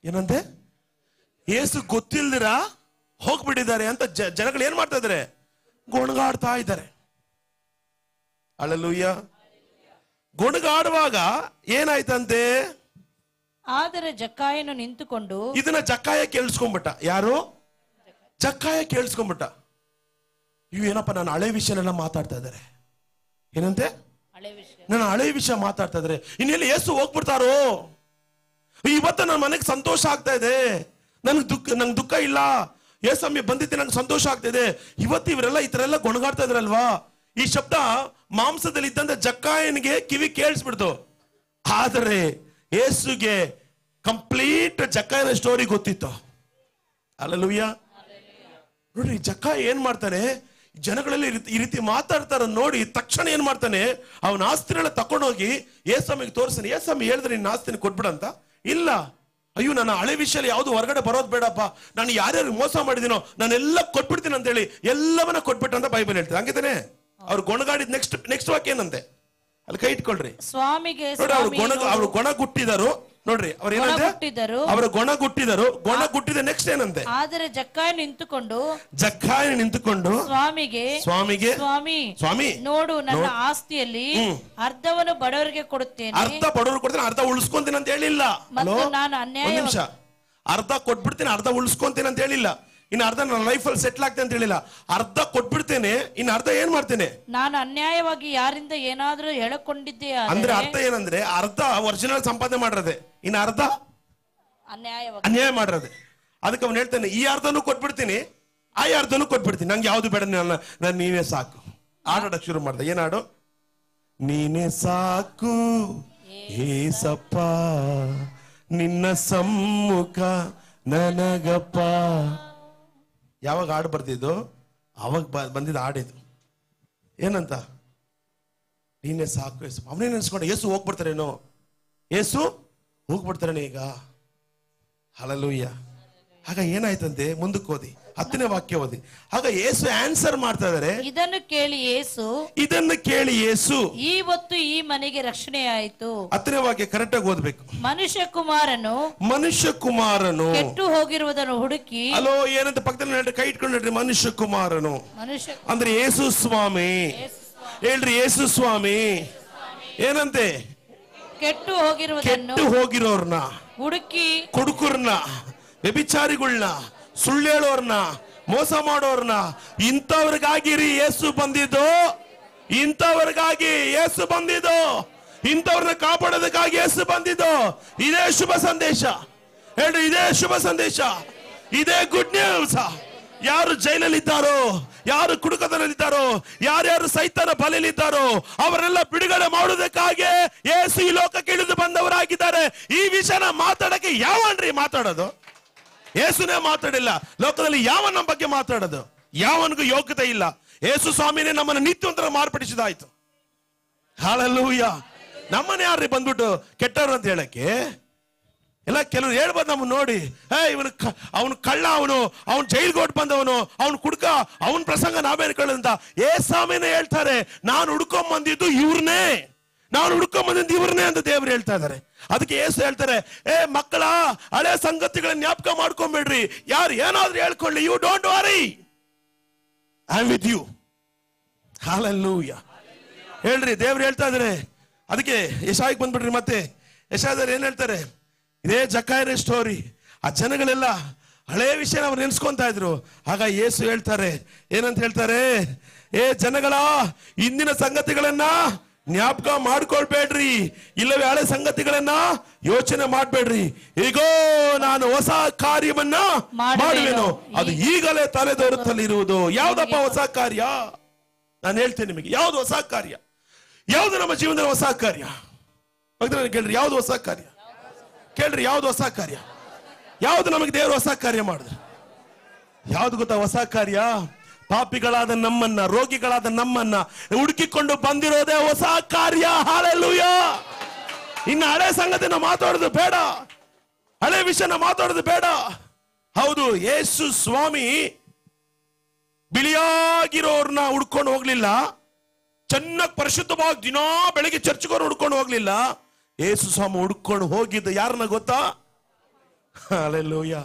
ಏನಂತೆ? ಯೇಸು ಗೊತ್ತಿಲ್ದಿರ ಹೋಗ್ಬಿಟ್ಟಿದ್ದಾರೆ ಅಂತ ಜನಗಳು ಏನ್ ಮಾಡ್ತಾ ಇದಾರೆ? ಗೊಣಗಾಡ್ತಾ ಇದ್ದಾರೆ. ಹಲ್ಲೆಲೂಯಾ. ಗೊಣಗಾಡುವಾಗ ಏನಾಯ್ತಂತೆ? ಆದರೆ ಜಕ್ಕಾಯನು ನಿಂತುಕೊಂಡು, ಇದನ್ನ ಜಕ್ಕಾಯ ಕೇಳಿಸ್ಕೊಂಡ್ಬಿಟ್ಟ. ಯಾರು? ಜಕ್ಕಾಯ ಕೇಳಿಸ್ಕೊಂಡ್ಬಿಟ್ಟ. ಏನಪ್ಪ, ನಾನು ಹಳೆ ವಿಷಯನೆಲ್ಲ ಮಾತಾಡ್ತಾ ಇದ್ದಾರೆ. ಏನಂತೆ? ನನ್ನ ಹಳೆ ವಿಷಯ ಮಾತಾಡ್ತಾ ಇದ್ದಾರೆ. ಇನ್ನೆಲ್ಲಿ ಯೇಸು ಹೋಗ್ಬಿಡ್ತಾರೋ? ಇವತ್ತು ನನ್ನ ಮನೆಗೆ ಸಂತೋಷ ಆಗ್ತಾ ಇದೆ, ನಂಗೆ ದುಃಖ ಇಲ್ಲ, ಯೇಸಮ್ಮಿ ಬಂದಿದ್ದೆ, ನಂಗೆ ಸಂತೋಷ ಆಗ್ತಾ ಇದೆ. ಇವತ್ತು ಇವರೆಲ್ಲ ಈ ತರ ಎಲ್ಲ ಗೊಣಗಾಡ್ತಾ ಇದ್ರಲ್ವಾ? ಈ ಶಬ್ದ ಮಾಂಸದಲ್ಲಿ ಇದ್ದಂತ ಜಕ್ಕಾಯನಿಗೆ ಕಿವಿ ಕೇಳಿಸ್ಬಿಡ್ತು. ಆದರೆ ಯೇಸುಗೆ ಕಂಪ್ಲೀಟ್ ಜಕ್ಕಾಯನ ಸ್ಟೋರಿ ಗೊತ್ತಿತ್ತು. ಹಲ್ಲೆಲೂಯಾ. ನೋಡ್ರಿ, ಜಕ್ಕಾಯ ಏನ್ ಮಾಡ್ತಾನೆ? ಜನಗಳಲ್ಲಿ ಈ ರೀತಿ ಮಾತಾಡ್ತಾರ ನೋಡಿ ತಕ್ಷಣ ಏನ್ ಮಾಡ್ತಾನೆ? ಅವನ ಆಸ್ತಿನೆಲ್ಲ ತಕೊಂಡೋಗಿ ಯೇಸಮ್ಮಿಗೆ ತೋರಿಸ್ತಾನೆ. ಯೇಸಮ್ಮಿ ಹೇಳಿದ್ರೆ ನಿನ್ನ ಆಸ್ತಿನ ಕೊಟ್ಬಿಡಂತ. ಇಲ್ಲ, ಅಯ್ಯೋ, ನನ್ನ ಹಳೆ ವಿಷಯ ಯಾವ್ದು ಹೊರಗಡೆ ಬರೋದು ಬೇಡಪ್ಪ, ನಾನು ಯಾರ್ಯಾರು ಮೋಸ ಮಾಡಿದಿನೋ ನಾನೆಲ್ಲ ಕೊಟ್ಬಿಡ್ತೀನಿ ಅಂತ ಹೇಳಿ ಎಲ್ಲವನ್ನ ಕೊಟ್ಬಿಟ್ಟ ಅಂತ ಬೈಬಲ್ ಹೇಳ್ತಾರೆ. ಹಂಗಿದ್ದಾನೆ. ಅವ್ರು ಗೊಣಗಾಡಿದ ನೆಕ್ಸ್ಟ್ ವಾಕ್ಯ ಏನಂತೆ? ಅಲ್ಲಿ ಕೈ ಇಟ್ಕೊಳ್ರಿ. ಸ್ವಾಮಿಗೆ ಅವ್ರು ಗೊಣಗುಟ್ಟಿದರು. ನೋಡ್ರಿ, ಅವ್ರು ಏನಂತೆ? ಅವರ ಗೊಣಗುಟ್ಟಿದರು. ಗೊಣಗುಟ್ಟಿದ ನೆಕ್ಸ್ಟ್ ಏನಂತೆ? ಆದರೆ ಜಕ್ಕಾಯ ನಿಂತುಕೊಂಡು ಸ್ವಾಮಿಗೆ ಸ್ವಾಮಿ ನೋಡು, ನನ್ನ ಆಸ್ತಿಯಲ್ಲಿ ಅರ್ಧವನ್ನು ಬಡವರಿಗೆ ಕೊಡುತ್ತೇನೆ. ಅರ್ಧ ಬಡವರು ಕೊಡ್ತೇನೆ, ಅರ್ಧ ಉಳಿಸ್ಕೊಂತೀನಿ ಅಂತ ಹೇಳಿಲ್ಲ. ನಾನು ಅನ್ಯಾಯ ನಿಮಿಷ, ಅರ್ಧ ಕೊಟ್ಬಿಡ್ತೇನೆ, ಅರ್ಧ ಉಳಿಸ್ಕೊಂತೇನೆ ಅಂತ ಹೇಳಿಲ್ಲ. ಇನ್ನು ಅರ್ಧ ನನ್ನ ಲೈಫಲ್ಲಿ ಸೆಟ್ಲ್ ಆಗ್ತೇನೆ ಅಂತ ಹೇಳಿಲ್ಲ. ಅರ್ಧ ಕೊಟ್ಬಿಡ್ತೇನೆ, ಇನ್ನು ಅರ್ಧ ಏನ್ ಮಾಡ್ತೇನೆ? ನಾನು ಅನ್ಯಾಯವಾಗಿ ಯಾರಿಂದ ಏನಾದ್ರೂ ಹೇಳಿಕೊಂಡಿದ್ದೆ ಅಂದ್ರೆ ಅರ್ಥ ಏನಂದ್ರೆ, ಅರ್ಧ ಒರಿಜಿನಲ್ ಸಂಪಾದನೆ ಮಾಡಿರದೆ, ಇನ್ನು ಅರ್ಧ ಅನ್ಯಾಯ ಮಾಡಿರದೆ. ಅದಕ್ಕೆ ಅವ್ನು ಹೇಳ್ತಾನೆ, ಈ ಅರ್ಧನೂ ಕೊಟ್ಬಿಡ್ತೀನಿ, ಆ ಅರ್ಧನೂ ಕೊಟ್ಬಿಡ್ತೀನಿ, ನಂಗೆ ಯಾವ್ದು ಬೇಡ, ನಾನು ನೀನೇ ಸಾಕು. ಆಡೋದಕ್ಕೆ ಶುರು ಮಾಡ್ದೆ. ಏನಾಡು? ನೀನೇ ಸಾಕು ಏಸಪ್ಪ, ನಿನ್ನ ಸಮ್ಮುಖ ನನಗಪ್ಪ. ಯಾವಾಗ ಹಾಡು ಬರ್ತಿದ್ದು? ಅವಾಗ ಬಂದಿದ್ದು ಹಾಡಿದ್ದು. ಏನಂತ? ನೀನೇ ಸಾಕು ಯೇಸು. ಅವನೇನು ಅನ್ಸ್ಕೊಂಡ? ಯೇಸು ಹೋಗ್ಬಿಡ್ತಾರೇನೋ, ಯೇಸು ಹೋಗ್ಬಿಡ್ತಾರೇನೆ ಈಗ. ಹಲ್ಲೆಲೂಯಾ. ಆಗ ಏನಾಯ್ತಂತೆ? ಮುಂದಕ್ಕೆ ಓದಿ, 10ನೇ ವಾಕ್ಯ ಓದಿ. ಆಗ ಯೇಸು ಆನ್ಸರ್ ಮಾಡ್ತಾ ಇದಾರೆ. ಇದನ್ನು ಕೇಳಿ ಯೇಸು ಇವತ್ತು ಈ ಮನೆಗೆ ರಕ್ಷಣೆ ಆಯಿತು. 10ನೇ ವಾಕ್ಯ ಕರೆಕ್ಟ್ ಆಗಿ ಓದ್ಬೇಕು. ಮನುಷ್ಯ ಕುಮಾರನು ಕೆಟ್ಟು ಹೋಗಿರುವುದನ್ನು ಹುಡುಕಿ. ಅಲೋ, ಏನಂತ ಪಕ್ಕದಲ್ಲಿ ಕೈ ಇಟ್ಕೊಂಡು ಹೇಳ್ರಿ. ಮನುಷ್ಯ ಕುಮಾರನು ಅಂದ್ರೆ ಯೇಸು ಸ್ವಾಮಿ. ಹೇಳ್ರಿ, ಯೇಸು ಸ್ವಾಮಿ. ಏನಂತೆ? ಕೆಟ್ಟು ಹೋಗಿರೋರ್ನ, ಹುಡುಕಿ ಕುಡುಕರ್ನ, ವ್ಯಭಿಚಾರಿಗಳನ್ನ, ಸುಳ್ಳೇಳೋರ್ನ, ಮೋಸ ಮಾಡೋರ್ನ, ಇಂಥವ್ರಿಗಾಗಿರಿ ಯೇಸು ಬಂದಿದ್ದು. ಇಂಥವ್ರಿಗಾಗಿ ಯೇಸು ಬಂದಿದ್ದು. ಇಂಥವ್ರನ್ನ ಕಾಪಾಡೋದಕ್ಕಾಗಿ ಯೇಸು ಬಂದಿದ್ದು. ಇದೇ ಶುಭ ಸಂದೇಶ ಹೇಳ್ರಿ, ಇದೇ ಶುಭ ಸಂದೇಶ, ಇದೇ ಗುಡ್ ನ್ಯೂಸ್. ಯಾರು ಜೈಲಲ್ಲಿದ್ದಾರೋ, ಯಾರು ಕುಡುಕದಲ್ಲಿದ್ದಾರೋ, ಯಾರ್ಯಾರು ಸೈತಾನ ಬಲೆಯಲ್ಲಿದ್ದಾರೋ ಅವರೆಲ್ಲ ಬಿಡುಗಡೆ ಮಾಡುವುದಕ್ಕಾಗಿ ಯೇಸು ಈ ಲೋಕಕ್ಕೆ ಇಳಿದು ಬಂದವರಾಗಿದ್ದಾರೆ. ಈ ವಿಷಯನ ಮಾತಾಡಕ್ಕೆ ಯಾವನ್ರಿ ಮಾತಾಡೋದು? ಯೇಸುನೇ ಮಾತಾಡಿಲ್ಲ. ಲೋಕದಲ್ಲಿ ಯಾವ ನಮ್ಮ ಬಗ್ಗೆ ಮಾತಾಡೋದು? ಯಾವನಿಗೂ ಯೋಗ್ಯತೆ ಇಲ್ಲ. ಯೇಸು ಸ್ವಾಮಿನೇ ನಮ್ಮನ್ನು ನಿತ್ಯವಂತರ ಮಾರ್ಪಡಿಸಿದಾಯ್ತು. ಹಲ್ಲೆಲೂಯ. ನಮ್ಮನ್ನ ಯಾರ್ರಿ ಬಂದ್ಬಿಟ್ಟು ಕೆಟ್ಟವರು ಅಂತ ಹೇಳಕ್ಕೆ? ಎಲ್ಲ ಕೆಲವರು ಹೇಳ್ಬೋದು ನಮ್ಮನ್ನು ನೋಡಿ, ಅವನು ಕಳ್ಳ, ಅವನು ಜೈಲ್ಗೆ ಹೊಟ್ಟು ಬಂದವನು, ಅವನು ಕುಡ್ಕ, ಅವನ ಪ್ರಸಂಗ ನಾವೇನು ಕೇಳಂತ. ಸ್ವಾಮಿನೇ ಹೇಳ್ತಾರೆ, ನಾನು ಹುಡ್ಕೊಂಡ್ ಬಂದಿದ್ದು ಇವ್ರನ್ನೇ, ನಾನು ಹುಡ್ಕೊಂಡ್ ಬಂದಿದ್ದು ಇವ್ರನ್ನೇ ಅಂತ ದೇವರು ಹೇಳ್ತಾ ಇದ್ದಾರೆ. ಅದಕ್ಕೆ ಯೇಸು ಹೇಳ್ತಾರೆ, ಮಕ್ಕಳ ಹಳೆ ಸಂಗತಿಗಳನ್ನ ಜ್ಞಾಪಕ ಮಾಡ್ಕೊಂಬೇಡ್ರಿ, ಯಾರು ಏನಾದ್ರೂ ಹೇಳ್ಕೊಳ್ಳಿ, you don't worry, I am with you. Hallelujah. ಹೇಳ್ರಿ, ದೇವ್ರು ಹೇಳ್ತಾ ಇದಾರೆ. ಅದಕ್ಕೆ ಯೆಶಾಯಕ್ಕೆ ಬಂದ್ಬಿಡ್ರಿ. ಮತ್ತೆ ಯೆಶಾಯದಲ್ಲಿ ಏನ್ ಹೇಳ್ತಾರೆ? ಇದೇ ಜಕ್ಕಾಯನ ಸ್ಟೋರಿ. ಆ ಜನಗಳೆಲ್ಲ ಹಳೆ ವಿಷಯ ಅವ್ರು ನೆನ್ಸ್ಕೊಂತಾ ಇದ್ರು. ಆಗ ಯೇಸು ಹೇಳ್ತಾರೆ, ಏನಂತ ಹೇಳ್ತಾರೆ? ಜನಗಳ ಇಂದಿನ ಸಂಗತಿಗಳನ್ನ ಜ್ಞಾಪಕ ಮಾಡ್ಕೊಳ್ಬೇಡ್ರಿ, ಇಲ್ಲವೇ ಹಳೆ ಸಂಗತಿಗಳನ್ನ ಯೋಚನೆ ಮಾಡ್ಬೇಡ್ರಿ. ಈಗೋ ನಾನು ಹೊಸ ಕಾರ್ಯವನ್ನ ಮಾಡುವೆನು, ಅದು ಈಗಲೇ ತಲೆದೋರುತ್ತಲಿರುವುದು. ಯಾವ್ದಪ್ಪ ಹೊಸ ಕಾರ್ಯ? ನಾನು ಹೇಳ್ತೇನೆ ನಿಮಗೆ, ಯಾವ್ದು ಹೊಸ ಕಾರ್ಯ? ಯಾವ್ದು ನಮ್ಮ ಜೀವನದಲ್ಲಿ ಹೊಸ ಕಾರ್ಯ? ಕೇಳ್ರಿ, ಯಾವ್ದು ಹೊಸ ಕಾರ್ಯ? ಕೇಳ್ರಿ, ಯಾವ್ದು ಹೊಸ ಕಾರ್ಯ? ಯಾವ್ದು ನಮಗೆ ದೇವರು ಹೊಸ ಕಾರ್ಯ ಮಾಡಿದ್ರು? ಯಾವ್ದು ಗೊತ್ತಾ ಹೊಸ ಕಾರ್ಯ? ಪಾಪಿಗಳಾದ ನಮ್ಮನ್ನ, ರೋಗಿಗಳಾದ ನಮ್ಮನ್ನ ಹುಡುಕಿಕೊಂಡು ಬಂದಿರೋದೇ ಹೊಸ ಕಾರ್ಯ. ಹಲ್ಲೆಲೂಯ. ಇನ್ನು ಹಳೆ ಸಂಗತಿನ ಮಾತಾಡೋದು ಬೇಡ, ಹಳೆ ವಿಷಯನ ಮಾತಾಡೋದು ಬೇಡ. ಹೌದು, ಯೇಸು ಸ್ವಾಮಿ ಬಿಳಿಯಾಗಿರೋರ್ನ ಹುಡ್ಕೊಂಡು ಹೋಗ್ಲಿಲ್ಲ, ಚೆನ್ನಾಗಿ ಪರಿಶುದ್ಧವಾಗಿ ದಿನಾ ಬೆಳಿಗ್ಗೆ ಚರ್ಚ್ಗೋರು ಹುಡ್ಕೊಂಡು ಹೋಗ್ಲಿಲ್ಲ. ಯೇಸು ಸ್ವಾಮಿ ಹುಡ್ಕೊಂಡು ಹೋಗಿದ್ದು ಯಾರನ್ನ ಗೊತ್ತಾ? ಹಲ್ಲೆಲೂಯ.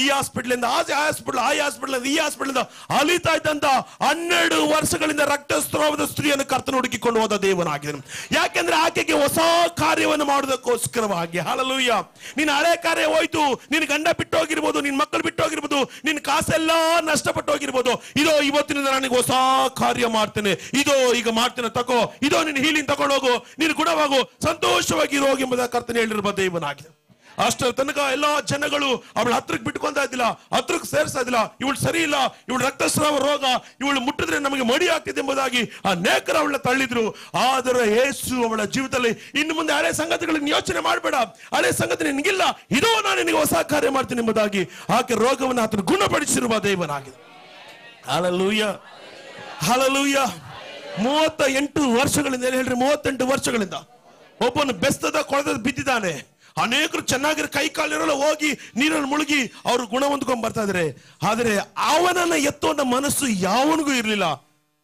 ಈ ಹಾಸ್ಪಿಟಲ್ ಇಂದ ಆ ಹಾಸ್ಪಿಟಲ್, ಆ ಹಾಸ್ಪಿಟಲ್ ಈ ಹಾಸ್ಪಿಟಲ್ ಇಂದ ಅಲಿತಾ ಇದ್ದಂತ 12 ವರ್ಷಗಳಿಂದ ರಕ್ತಸ್ರಾವದ ಸ್ತ್ರೀಯನ್ನು ಕರ್ತನ ಹುಡುಕಿಕೊಂಡು ಹೋದ ದೇವನಾಗಿದ್ದನು. ಯಾಕೆಂದ್ರೆ ಆಕೆಗೆ ಹೊಸ ಕಾರ್ಯವನ್ನು ಮಾಡೋದಕ್ಕೋಸ್ಕರವಾಗಿ. ಹಲ್ಲೆಲೂಯ. ನಿನ್ನ ಹಳೆ ಕಾರ್ಯ ಹೋಯ್ತು, ನಿನ್ನ ಗಂಡ ಬಿಟ್ಟು ಹೋಗಿರ್ಬೋದು, ನಿನ್ನ ಮಕ್ಕಳು ಬಿಟ್ಟು ಹೋಗಿರ್ಬೋದು, ನಿನ್ನ ಕಾಸೆಲ್ಲ ನಷ್ಟಪಟ್ಟು ಹೋಗಿರ್ಬೋದು. ಇದೋ ಇವತ್ತಿನಿಂದ ನನಗೆ ಹೊಸ ಕಾರ್ಯ ಮಾಡ್ತೇನೆ, ಇದೋ ಈಗ ಮಾಡ್ತೇನೆ, ತಗೋ, ಇದೋ ನಿನ್ನ ಹೀಲಿಂಗ್ ತಗೊಂಡು ಹೋಗು, ನೀನು ಗುಣವಾಗು, ಸಂತೋಷವಾಗಿ ಹೋಗಿ ಎಂಬುದಾಗಿ ಕರ್ತನ ಹೇಳಿರುವ ದೇವನಾಗಿದೆ. ಅಷ್ಟರ ತನಕ ಎಲ್ಲಾ ಜನಗಳು ಅವಳ ಹತ್ರಕ್ಕೆ ಬಿಟ್ಕೊಂತ ಇದ್ದಿಲ್ಲ, ಹತ್ರಕ್ಕೆ ಸೇರಿಸ್ತಾ ಇದ್ದಿಲ್ಲ. ಇವಳು ಸರಿ ಇಲ್ಲ, ಇವಳು ರಕ್ತಸ್ರಾವ ರೋಗ, ಇವಳು ಮುಟ್ಟಿದ್ರೆ ನಮಗೆ ಮಡಿ ಆಗ್ತಿದೆ ಎಂಬುದಾಗಿ ಅನೇಕರು ಅವಳನ್ನ ತಳ್ಳಿದ್ರು. ಆದರೆ ಯೇಸು ಅವಳ ಜೀವಿತದಲ್ಲಿ ಇನ್ನು ಮುಂದೆ ಹಳೆ ಸಂಗತಿಗಳನ್ನು ಯೋಚನೆ ಮಾಡಬೇಡ, ಹಳೆ ಸಂಗತಿ ನಿನಗಿಲ್ಲ, ಇದೋ ನಾನು ನಿನಗೆ ಹೊಸ ಕಾರ್ಯ ಮಾಡ್ತೀನಿ ಎಂಬುದಾಗಿ ಆಕೆ ರೋಗವನ್ನು ಆತನು ಗುಣಪಡಿಸಿರುವ ದೇವನಾಗಿದೆ. Hallelujah, hallelujah. 38 ವರ್ಷಗಳಿಂದ, ಏನು ಹೇಳ್ರಿ, 38 ವರ್ಷಗಳಿಂದ ಒಬ್ಬನು ಬೆಸ್ತದ ಕೊಳದ ಬಿದ್ದಿದ್ದಾನೆ. ಅನೇಕರು ಚೆನ್ನಾಗಿರೋ ಕೈ ಕಾಲಿರಲ್ಲ, ಹೋಗಿ ನೀರನ್ನು ಮುಳುಗಿ ಅವರು ಗುಣ ಹೊಂದ್ಕೊಂಡ್ ಬರ್ತಾ ಇದಾರೆ. ಆದರೆ ಅವನನ್ನ ಎತ್ತುವಂತ ಮನಸ್ಸು ಯಾವನಿಗೂ ಇರಲಿಲ್ಲ.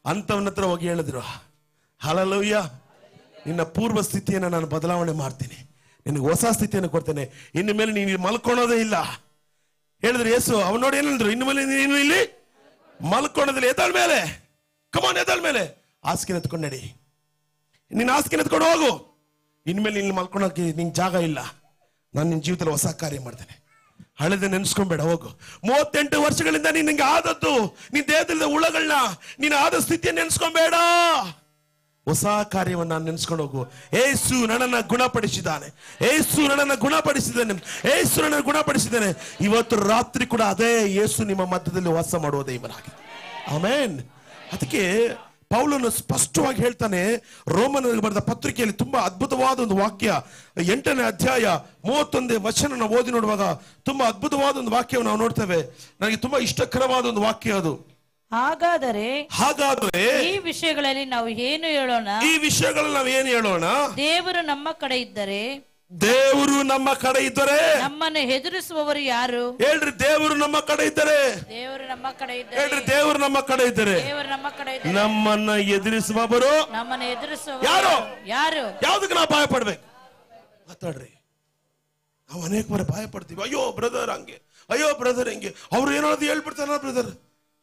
ಅಂತವನ ಹತ್ರ ಹೋಗಿ ಹೇಳಿದ್ರು, ಹಲ್ಲೆಲೂಯ, ನಿನ್ನ ಪೂರ್ವ ಸ್ಥಿತಿಯನ್ನು ನಾನು ಬದಲಾವಣೆ ಮಾಡ್ತೀನಿ, ನಿನಗೆ ಹೊಸ ಸ್ಥಿತಿಯನ್ನು ಕೊಡ್ತೇನೆ, ಇನ್ನು ಮೇಲೆ ನೀನು ಮಲ್ಕೊಳ್ಳೋದೇ ಇಲ್ಲ ಹೇಳಿದ್ರು ಯೇಸು. ಅವನು ನೋಡಿ ಏನಂದ್ರು, ಇನ್ನು ಮೇಲೆ ನೀನು ಇಲ್ಲಿ ಮಲ್ಕೊಳ್ಳೋದಿಲ್ಲ, ಎದ್ದಾಳ ಮೇಲೆ, ಕಮಾನ್ ಎದ್ದಾಳ ಮೇಲೆ, ಹಾಸಿಗೆ ಎತ್ಕೊಂಡು ನಡಿ, ನಿನ್ನ ಹಾಸಿಗೆ ಎತ್ಕೊಂಡು ಹೋಗು, ಇನ್ಮೇಲೆ ನಿನ್ನ ಮಲ್ಕೊಳಕ್ಕೆ ನಿಂಗೆ ಜಾಗ ಇಲ್ಲ, ನಾನು ನಿನ್ನ ಜೀವಿತದಲ್ಲಿ ಹೊಸ ಕಾರ್ಯ ಮಾಡ್ತೇನೆ, ಹಳೆದ ನೆನ್ಸ್ಕೊಂಬೇಡ, ಹೋಗು. 38 ವರ್ಷಗಳಿಂದ ನಿನಗೆ ಆದದ್ದು, ನಿನ್ನ ದೇಹದಲ್ಲಿ ಹುಳಗಳನ್ನ, ನೀನು ಆದ ಸ್ಥಿತಿಯನ್ನು ನೆನ್ಸ್ಕೊಂಬೇಡ, ಹೊಸ ಕಾರ್ಯವನ್ನು ನಾನು ನೆನ್ಸ್ಕೊಂಡು ಹೋಗು. ಏಸು ನನ್ನನ್ನು ಗುಣಪಡಿಸಿದ್ದಾನೆ, ಏಸು ನನ್ನನ್ನು ಗುಣಪಡಿಸಿದ್ದಾನೆ, ಏಸು ನನ್ನನ್ನು ಗುಣಪಡಿಸಿದ್ದಾನೆ. ಇವತ್ತು ರಾತ್ರಿ ಕೂಡ ಅದೇ ಯೇಸು ನಿಮ್ಮ ಮಧ್ಯದಲ್ಲಿ ವಾಸ ಮಾಡುವ ದೇವರಾಗಿದೆ. ಆಮೆನ್. ಅದಕ್ಕೆ ಪೌಲನು ಸ್ಪಷ್ಟವಾಗಿ ಹೇಳ್ತಾನೆ, ರೋಮನರಿಗೆ ಬರೆದ ಪತ್ರಿಕೆಯಲ್ಲಿ ತುಂಬಾ ಅದ್ಭುತವಾದ ಒಂದು ವಾಕ್ಯ, 8ನೇ ಅಧ್ಯಾಯ 31ನೇ ವಚನ ನಾವು ಓದಿ ನೋಡುವಾಗ ತುಂಬಾ ಅದ್ಭುತವಾದ ಒಂದು ವಾಕ್ಯವನ್ನು ನಾವು ನೋಡ್ತೇವೆ. ನನಗೆ ತುಂಬಾ ಇಷ್ಟಕರವಾದ ಒಂದು ವಾಕ್ಯ ಅದು. ಹಾಗಾದರೆ ಈ ವಿಷಯಗಳಲ್ಲಿ ನಾವು ಏನು ಹೇಳೋಣ? ಈ ವಿಷಯಗಳಲ್ಲಿ ನಾವು ಏನು ಹೇಳೋಣ? ದೇವರು ನಮ್ಮ ಕಡೆ ಇದ್ದರೆ, ದೇವರು ನಮ್ಮ ಕಡೆ ಇದ್ದರೆ ನಮ್ಮನ್ನು ಹೆದರಿಸುವವರು ಯಾರು? ಹೇಳ್ರಿ, ದೇವರು ನಮ್ಮ ಕಡೆ ಇದ್ದರೆ, ದೇವರು ನಮ್ಮ ಕಡೆ ಇದ್ದರೆ, ಹೇಳ್ರಿ, ದೇವರು ನಮ್ಮ ಕಡೆ ಇದ್ದರೆ, ದೇವರು ನಮ್ಮ ಕಡೆ ಇದ್ದರೆ, ನಮ್ಮನ್ನ ಎದುರಿಸುವವರು, ನಮ್ಮನ್ನು ಎದುರಿಸುವವರು ಯಾರು? ಯಾರು? ಯಾವ್ದಕ್ಕೆ ನಾವು ಭಯ ಪಡ್ಬೇಕು? ಮಾತಾಡ್ರಿ. ನಾವು ಅನೇಕ ಬಾರಿ ಭಯ ಪಡ್ತೀವಿ, ಅಯ್ಯೋ ಬ್ರದರ್ ಹಂಗೆ, ಅಯ್ಯೋ ಬ್ರದರ್ ಹೆಂಗೆ, ಅವ್ರು ಏನಾದ್ರು ಹೇಳ್ಬಿಡ್ತಾರ ಬ್ರದರ್.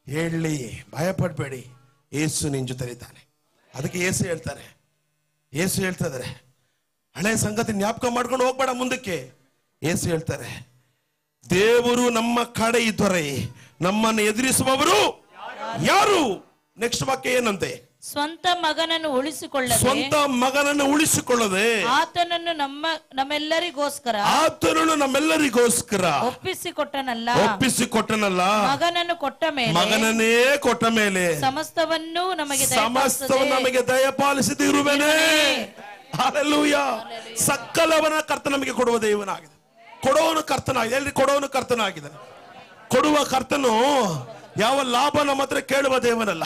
ಹೇಳಿ, ಭಯ ಪಡ್ಬೇಡಿ, ಯೇಸು ನಿನ್ ಜೊತೆ ಇದ್ದಾನೆ. ಅದಕ್ಕೆ ಯೇಸು ಹೇಳ್ತಾರೆ, ಯೇಸು ಹೇಳ್ತಾ ಇದಾರೆ, ಹಳೆ ಸಂಗತಿ ಜ್ಞಾಪಕ ಮಾಡ್ಕೊಂಡು ಹೋಗ್ಬೇಡ ಮುಂದಕ್ಕೆ. ಯೇಸು ಹೇಳ್ತಾರೆ, ದೇವರು ನಮ್ಮ ಕಡೆ ಇದ್ದರೆ ನಮ್ಮನ್ನು ಎದುರಿಸುವವರು ಯಾರು? ನೆಕ್ಸ್ಟ್ ವಾಕ್ಯ ಏನಂತೆ? ಸ್ವಂತ ಮಗನನ್ನು ಉಳಿಸಿಕೊಳ್ಳದೆ ಆತನನ್ನು ನಮ್ಮೆಲ್ಲರಿಗೋಸ್ಕರ ಒಪ್ಪಿಸಿಕೊಟ್ಟನಲ್ಲ. ಮಗನನ್ನೇ ಕೊಟ್ಟ ಮೇಲೆ ಸಮಸ್ತವನ್ನು ನಮಗೆ ದಯಪಾಲಿಸಿದಿರುವೆನೇ. ಹಲ್ಲೆಲೂಯ. ಸಕಲವನ ಕರ್ತ ನಮಗೆ ಕೊಡುವ ದೇವನಾಗಿದೆ. ಕೊಡುವನು ಕರ್ತನಾಗಿದೆ. ಎಲ್ಲಿ ಕೊಡುವನು ಕರ್ತನಾಗಿದ್ದಾನೆ. ಕೊಡುವ ಕರ್ತನು ಯಾವ ಲಾಭ ನಮ್ಮ ಹತ್ರ ಕೇಳುವ ದೇವನಲ್ಲ.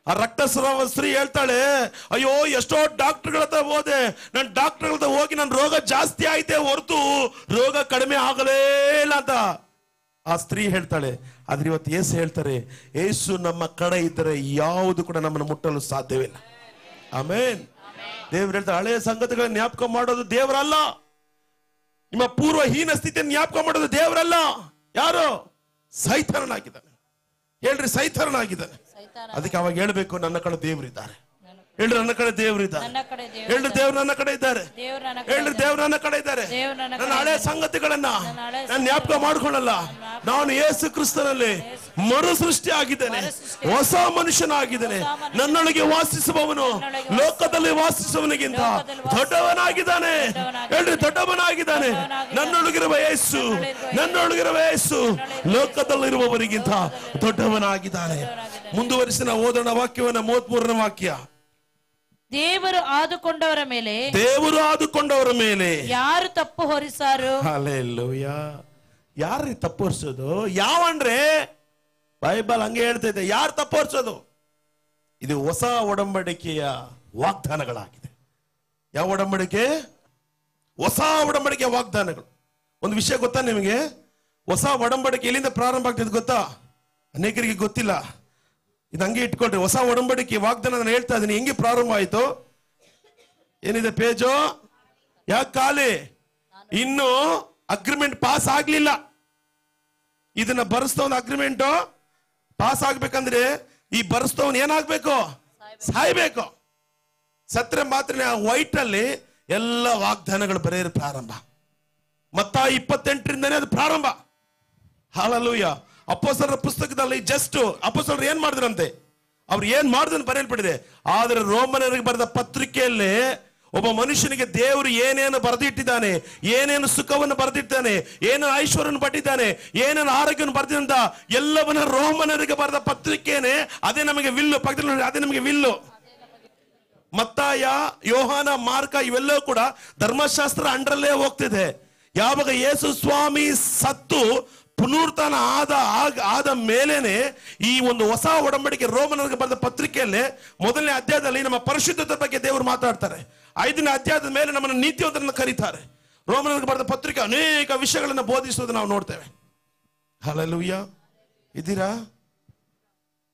ಆ ರಕ್ತಸ್ರಾವ ಸ್ತ್ರೀ ಹೇಳ್ತಾಳೆ, ಅಯ್ಯೋ ಎಷ್ಟೋ ಡಾಕ್ಟರ್ಗಳ ಹತ್ರ ಹೋದೆ, ನಾನು ಡಾಕ್ಟರ್ಗಳ ಹತ್ರ ಹೋಗಿ ನನ್ನ ರೋಗ ಜಾಸ್ತಿ ಆಯ್ತೆ ಹೊರತು ರೋಗ ಕಡಿಮೆ ಆಗಲೇ ಇಲ್ಲ ಅಂತ ಆ ಸ್ತ್ರೀ ಹೇಳ್ತಾಳೆ. ಆದ್ರೆ ಇವತ್ತು ಯೇಸು ಹೇಳ್ತಾರೆ, ಯೇಸು ನಮ್ಮ ಕಡೆ ಇದ್ದರೆ ಯಾವುದು ಕೂಡ ನಮ್ಮನ್ನು ಮುಟ್ಟಲು ಸಾಧ್ಯವಿಲ್ಲ. ಆಮೇನ್. ದೇವ್ರು ಹೇಳ್ತಾರೆ, ಹಳೆಯ ಸಂಗತಿಗಳನ್ನ ಜ್ಞಾಪಕ ಮಾಡೋದು ದೇವರಲ್ಲ. ನಿಮ್ಮ ಪೂರ್ವ ಹೀನ ಸ್ಥಿತಿಯನ್ನು ಜ್ಞಾಪಕ ಮಾಡೋದು ದೇವರಲ್ಲ. ಯಾರು? ಸೈತಾನನಾಗಿದ್ದಾನೆ. ಹೇಳ್ರಿ, ಸೈತಾನನಾಗಿದ್ದಾನೆ. ಅದಕ್ಕೆ ಅವಾಗ ಹೇಳ್ಬೇಕು, ನನ್ನ ಕಡೆ ದೇವರಿದ್ದಾರೆ. ಹೇಳ್ರಿ, ನನ್ನ ಕಡೆ ದೇವರಿದ್ದಾರೆ. ಹೇಳ್ರಿ, ದೇವ್ರು ನನ್ನ ಕಡೆ ಇದ್ದಾರೆ. ಹೇಳ್ರಿ, ದೇವ್ರು ನನ್ನ ಕಡೆ ಇದ್ದಾರೆ. ನನ್ನ ಹಳೆ ಸಂಗತಿಗಳನ್ನ ನಾನು ಜ್ಞಾಪಕ ಮಾಡ್ಕೊಳ್ಳಲ್ಲ. ನಾನು ಯೇಸು ಕ್ರಿಸ್ತನಲ್ಲಿ ಮರು ಸೃಷ್ಟಿ ಆಗಿದ್ದೇನೆ, ಹೊಸ ಮನುಷ್ಯನಾಗಿದ್ದೇನೆ. ನನ್ನೊಳಗೆ ವಾಸಿಸುವವನು ಲೋಕದಲ್ಲಿ ವಾಸಿಸುವವನಿಗಿಂತ ದೊಡ್ಡವನಾಗಿದ್ದಾನೆ. ಹೇಳ್ರಿ, ದೊಡ್ಡವನಾಗಿದ್ದಾನೆ. ನನ್ನೊಳಗಿರುವ ಯೇಸು ಲೋಕದಲ್ಲಿರುವವರಿಗಿಂತ ದೊಡ್ಡವನಾಗಿದ್ದಾನೆ. ಮುಂದುವರಿಸಿ ನಾವು ಓದೋಣ ವಾಕ್ಯವನ್ನ. 33ನೇ ವಾಕ್ಯ. ದೇವರು ಆದುಕೊಂಡವರ ಮೇಲೆ ಯಾರು ತಪ್ಪು ಹೊರಿಸಾರು? ಹಲ್ಲೆಲೂಯಾ. ಯಾರು ತಪ್ಪು ಹೊರಿಸೋದು? ಯಾವಂದ್ರೆ ಬೈಬಲ್ ಹಂಗೆ ಹೇಳ್ತೈತೆ. ಯಾರು ತಪ್ಪು ಹೊರಿಸೋದು? ಇದು ಹೊಸ ಒಡಂಬಡಿಕೆಯ ವಾಗ್ದಾನಗಳಾಗಿದೆ. ಯಾವ ಒಡಂಬಡಿಕೆ? ಹೊಸ ಒಡಂಬಡಿಕೆಯ ವಾಗ್ದಾನಗಳು. ಒಂದು ವಿಷಯ ಗೊತ್ತಾ ನಿಮಗೆ? ಹೊಸ ಒಡಂಬಡಿಕೆ ಎಲ್ಲಿಂದ ಪ್ರಾರಂಭ ಆಗ್ತದೆ ಗೊತ್ತಾ? ಅನೇಕರಿಗೆ ಗೊತ್ತಿಲ್ಲ. ಇದು ಹಂಗೆ ಇಟ್ಕೊಳ್ರಿ. ಹೊಸ ಒಡಂಬಡಿಕೆ ವಾಗ್ದಾನ ನಾನು ಹೇಳ್ತಾ ಇದ್ದೀನಿ. ಹೆಂಗೆ ಪ್ರಾರಂಭ ಆಯ್ತು? ಏನಿದೆ ಪೇಜು? ಯಾಕೆ ಖಾಲಿ? ಇನ್ನು ಅಗ್ರಿಮೆಂಟ್ ಪಾಸ್ ಆಗ್ಲಿಲ್ಲ. ಇದನ್ನ ಬರೆಸ್ತವನ ಅಗ್ರಿಮೆಂಟ್ ಪಾಸ್ ಆಗ್ಬೇಕಂದ್ರೆ ಈ ಬರೆಸ್ತವನ್ ಏನಾಗ್ಬೇಕು? ಸಾಯ್ಬೇಕು. ಸತ್ರೆ ಮಾತ್ರ ವೈಟ್ ಅಲ್ಲಿ ಎಲ್ಲ ವಾಗ್ದಾನಗಳು ಬರೆಯೋದು ಪ್ರಾರಂಭ. ಮತ್ತಾಯ 28ರಿಂದನೇ ಅದು ಪ್ರಾರಂಭ. ಹಲ್ಲೆಲೂಯಾ. ಅಪೊಸ್ತಲರ ಪುಸ್ತಕದಲ್ಲಿ ಜಸ್ಟ್ ಅಪೊಸ್ತಲರು ಏನ್ ಮಾಡಿದ್ರಂತೆ, ಅವ್ರು ಏನ್ ಮಾಡಿದ್ರು ಬರೆಯಲ್ಪಟ್ಟಿದೆ. ಆದ್ರೆ ರೋಮನರಿಗೆ ಬರೆದ ಪತ್ರಿಕೆಯಲ್ಲಿ ಒಬ್ಬ ಮನುಷ್ಯನಿಗೆ ದೇವರು ಏನೇನು ಬರೆದಿಟ್ಟಿದ್ದಾನೆ, ಏನೇನು ಸುಖವನ್ನು ಬರೆದಿದ್ದಾನೆ, ಏನೇನು ಐಶ್ವರ್ಯವನ್ನು ಪಟ್ಟಿದ್ದಾನೆ, ಏನೇನು ಆರೋಗ್ಯವನ್ನು ಬರೆದಿದ್ದ ಎಲ್ಲವನ್ನ ರೋಮನರಿಗೆ ಬರೆದ ಪತ್ರಿಕೆನೆ. ಅದೇ ನಮಗೆ ವಿಲ್ಲು. ಪಕ್ಕದಲ್ಲಿ ಅದೇ ನಮಗೆ ವಿಲ್ಲು. ಮತ್ತಾಯ, ಯೋಹಾನ, ಮಾರ್ಕ ಇವೆಲ್ಲವೂ ಕೂಡ ಧರ್ಮಶಾಸ್ತ್ರ ಅಂಡರಲ್ಲೇ ಹೋಗ್ತಿದೆ. ಯಾವಾಗ ಯೇಸು ಸ್ವಾಮಿ ಸತ್ತು ಪುನರುತ್ಥಾನ ಆದ ಮೇಲೇನೆ ಈ ಒಂದು ಹೊಸ ಒಡಂಬಡಿಕೆ ರೋಮನರಿಗೆ ಬರೆದ ಪತ್ರಿಕೆಯಲ್ಲಿ 1ನೇ ಅಧ್ಯಾಯದಲ್ಲಿ ನಮ್ಮ ಪರಿಶುದ್ಧತೆ ಬಗ್ಗೆ ದೇವರು ಮಾತಾಡ್ತಾರೆ. 5ನೇ ಅಧ್ಯಾಯದ ಮೇಲೆ ನಮ್ಮನ್ನು ನೀತಿವಂತರನ್ನು ಕರೀತಾರೆ. ರೋಮನರಿಗೆ ಬರೆದ ಪತ್ರಿಕೆ ಅನೇಕ ವಿಷಯಗಳನ್ನು ಬೋಧಿಸುವುದು ನಾವು ನೋಡ್ತೇವೆ. ಹಲ್ಲೆಲೂಯಾ. ಇದ್ದೀರಾ?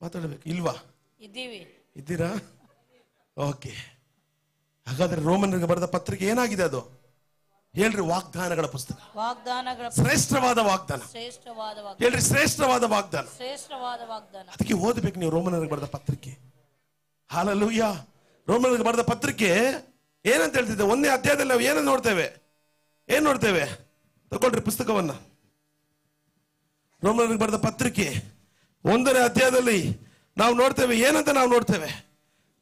ಮಾತಾಡಬೇಕು ಇಲ್ವಾ? ಇದ್ದೀರಾ? ಓಕೆ. ಹಾಗಾದ್ರೆ ರೋಮನರಿಗೆ ಬರೆದ ಪತ್ರಿಕೆ ಏನಾಗಿದೆ? ಅದು ಹೇಳ್ರಿ, ವಾಗ್ದಾನಗಳ ಪುಸ್ತಕ. ಶ್ರೇಷ್ಠವಾದ ವಾಗ್ದಾನ. ಹೇಳ್ರಿ, ಶ್ರೇಷ್ಠವಾದ ವಾಗ್ದಾನ. ಅದಕ್ಕೆ ಓದಬೇಕು ನೀವು ರೋಮನರಿಗೆ ಬರೆದ ಪತ್ರಿಕೆ. ಹಲ್ಲೆಲೂಯಾ. ರೋಮನರಿಗೆ ಬರೆದ ಪತ್ರಿಕೆ ಏನಂತ ಹೇಳ್ತಿದ್ದೆ? 1ನೇ ಅಧ್ಯಾಯದಲ್ಲಿ ನಾವು ಏನಂತ ನೋಡ್ತೇವೆ? ತಗೊಳ್ರಿ ಪುಸ್ತಕವನ್ನ. ರೋಮನರಿಗೆ ಬರೆದ ಪತ್ರಿಕೆ 1ನೇ ಅಧ್ಯಾಯದಲ್ಲಿ ನಾವು ನೋಡ್ತೇವೆ. ಏನಂತ ನಾವು ನೋಡ್ತೇವೆ?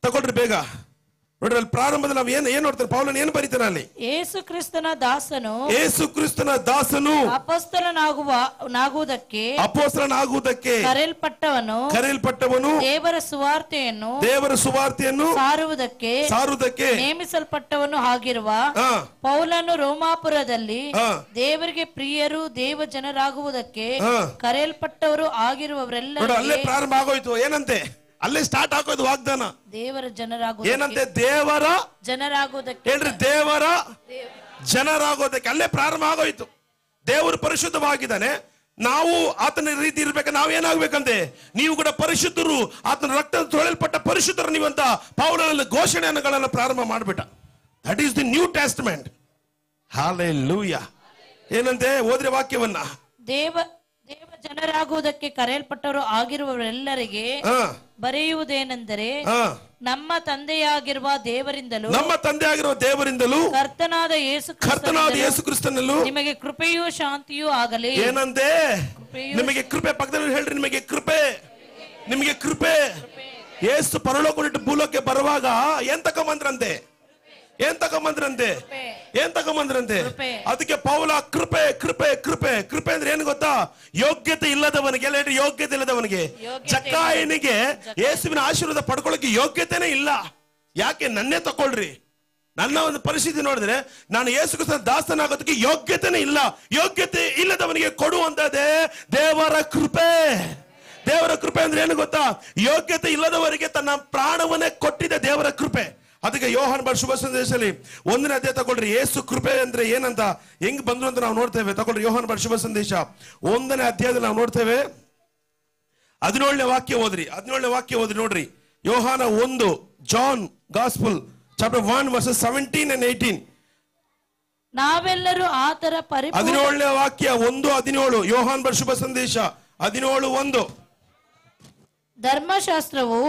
ತಗೊಳ್ರಿ ಬೇಗ ನೋಡ್ರಿ. ಅಲ್ಲಿ ಪ್ರಾರಂಭದಲ್ಲಿ ನಾವು ಏನ್ ನೋಡ್ತೇವೆ? ಪೌಲನು ಏನು ಬರೀತಾನೆ ಅಲ್ಲಿ? ಯೇಸು ಕ್ರಿಸ್ತನ ದಾಸನು ಅಪೊಸ್ತಲನಾಗುವುದಕ್ಕೆ ಕರೆಯಲ್ಪಟ್ಟವನು ದೇವರ ಸುವಾರ್ತೆಯನ್ನು ಸಾರುವುದಕ್ಕೆ ನೇಮಿಸಲ್ಪಟ್ಟವನು ಆಗಿರುವ ಪೌಲನು ರೋಮಾಪುರದಲ್ಲಿ ದೇವರಿಗೆ ಪ್ರಿಯರು ದೇವ ಜನರಾಗುವುದಕ್ಕೆ ಕರೆಯಲ್ಪಟ್ಟವರು ಆಗಿರುವವರೆಲ್ಲ. ಅಲ್ಲೇ ಪ್ರಾರಂಭ ಆಗೋಯ್ತು. ಏನಂತೆ? ಅಲ್ಲೇ ಸ್ಟಾರ್ಟ್ ಆಗೋದು ವಾಗ್ದಾನ. ದೇವರ ಜನರಾಗುವ ಏನಂತೆ? ದೇವರ ಜನರಾಗುವುದಕ್ಕೆ. ಹೇಳ್ರಿ, ದೇವರ ಜನರಾಗೋದಕ್ಕೆ ಅಲ್ಲೇ ಪ್ರಾರಂಭ ಆಗೋಯ್ತು. ದೇವರು ಪರಿಶುದ್ಧವಾಗಿದ್ದಾನೆ. ನಾವು ಆತನ ರೀತಿ ಇರ್ಬೇಕು. ನಾವೇನಾಗ್ಬೇಕಂತೆ? ನೀವು ಕೂಡ ಪರಿಶುದ್ಧರು, ಆತನ ರಕ್ತ ತೊಳೆಯಲ್ಪಟ್ಟ ಪರಿಶುದ್ಧರು ನೀವಂತ ಪೌಲನಲ್ಲಿ ಘೋಷಣೆಗಳನ್ನು ಪ್ರಾರಂಭ ಮಾಡ್ಬಿಟ್ಟ. That is the New Testament. Hallelujah. ಏನಂತೆ? ಓದ್ರೆ ವಾಕ್ಯವನ್ನ. ದೇವ ಜನರಾಗುವುದಕ್ಕೆ ಕರೆಯಲ್ಪಟ್ಟವರು ಆಗಿರುವವರೆಲ್ಲರಿಗೆ ಬರೆಯುವುದೇನೆಂದರೆ, ನಮ್ಮ ತಂದೆಯಾಗಿರುವ ದೇವರಿಂದಲೂ ಕರ್ತನಾದ ಯೇಸು ಕ್ರಿಸ್ತನಲ್ಲೂ ನಿಮಗೆ ಕೃಪೆಯೂ ಶಾಂತಿಯೂ ಆಗಲಿ. ಏನಂತೆ? ನಿಮಗೆ ಕೃಪೆ. ಪಕ್ಕದಲ್ಲಿ ಹೇಳ್ರಿ, ನಿಮಗೆ ಕೃಪೆ, ನಿಮಗೆ ಕೃಪೆ. ಯೇಸು ಪರಲೋಕ ಬಿಟ್ಟು ಭೂಲೋಕಕ್ಕೆ ಬರುವಾಗ ಏನ್ ತಗೊಂಬಂದ್ರಂತೆ? ಅದಕ್ಕೆ ಪೌಲ ಕೃಪೆ ಕೃಪೆ ಕೃಪೆ ಕೃಪೆ ಅಂದ್ರೆ ಏನು ಗೊತ್ತಾ? ಯೋಗ್ಯತೆ ಇಲ್ಲದವನಿಗೆ, ಎಲ್ಲ ಹೇಳ್ರಿ, ಯೋಗ್ಯತೆ ಇಲ್ಲದವನಿಗೆ. ಜಕ್ಕಾಯನಿಗೆ ಯೇಸುವಿನ ಆಶೀರ್ವಾದ ಪಡ್ಕೊಳ್ಳೋಕೆ ಯೋಗ್ಯತೆನೇ ಇಲ್ಲ. ಯಾಕೆ? ನನ್ನೇ ತಕೊಳ್ರಿ. ನನ್ನ ಒಂದು ಪರಿಸ್ಥಿತಿ ನೋಡಿದ್ರೆ ನಾನು ಯೇಸು ಕ್ರಿಸ್ತನ ದಾಸನಾಗೋದಕ್ಕೆ ಯೋಗ್ಯತೆನೇ ಇಲ್ಲ. ಯೋಗ್ಯತೆ ಇಲ್ಲದವನಿಗೆ ಕೊಡುವಂತದ್ದೇ ದೇವರ ಕೃಪೆ. ದೇವರ ಕೃಪೆ ಅಂದ್ರೆ ಏನು ಗೊತ್ತಾ? ಯೋಗ್ಯತೆ ಇಲ್ಲದವರಿಗೆ ತನ್ನ ಪ್ರಾಣವನ್ನೇ ಕೊಟ್ಟಿದೆ ದೇವರ ಕೃಪೆ. ಅದಕ್ಕೆ ಯೋಹಾನ ಬರೆದ ಶುಭ ಸಂದೇಶದಲ್ಲಿ 1ನೇ ಅಧ್ಯಾಯ ತಗೊಳ್ರಿ. ಯೇಸು ಕೃಪೆ ಅಂದ್ರೆ ಏನಂತ, ಹೆಂಗ್ ಬಂದ್ರು ಅಂತ ನಾವು ನೋಡ್ತೇವೆ. ತಗೊಳ್ರಿ, ಯೋಹಾನ ಬರೆದ ಶುಭ ಸಂದೇಶ 1ನೇ ಅಧ್ಯಾಯದಲ್ಲಿ ನಾವು ನೋಡ್ತೇವೆ. 17ನೇ ವಾಕ್ಯ ಓದ್ರಿ ನೋಡ್ರಿ. Yohana 1, John gospel chapter 1 verses 17 and 18. ನಾವೆಲ್ಲರೂ ಆತರ 17ನೇ ವಾಕ್ಯ 1:17. ಯೋಹಾನ ಬರೆದ ಶುಭ ಸಂದೇಶ 17:1. ಧರ್ಮಶಾಸ್ತ್ರವು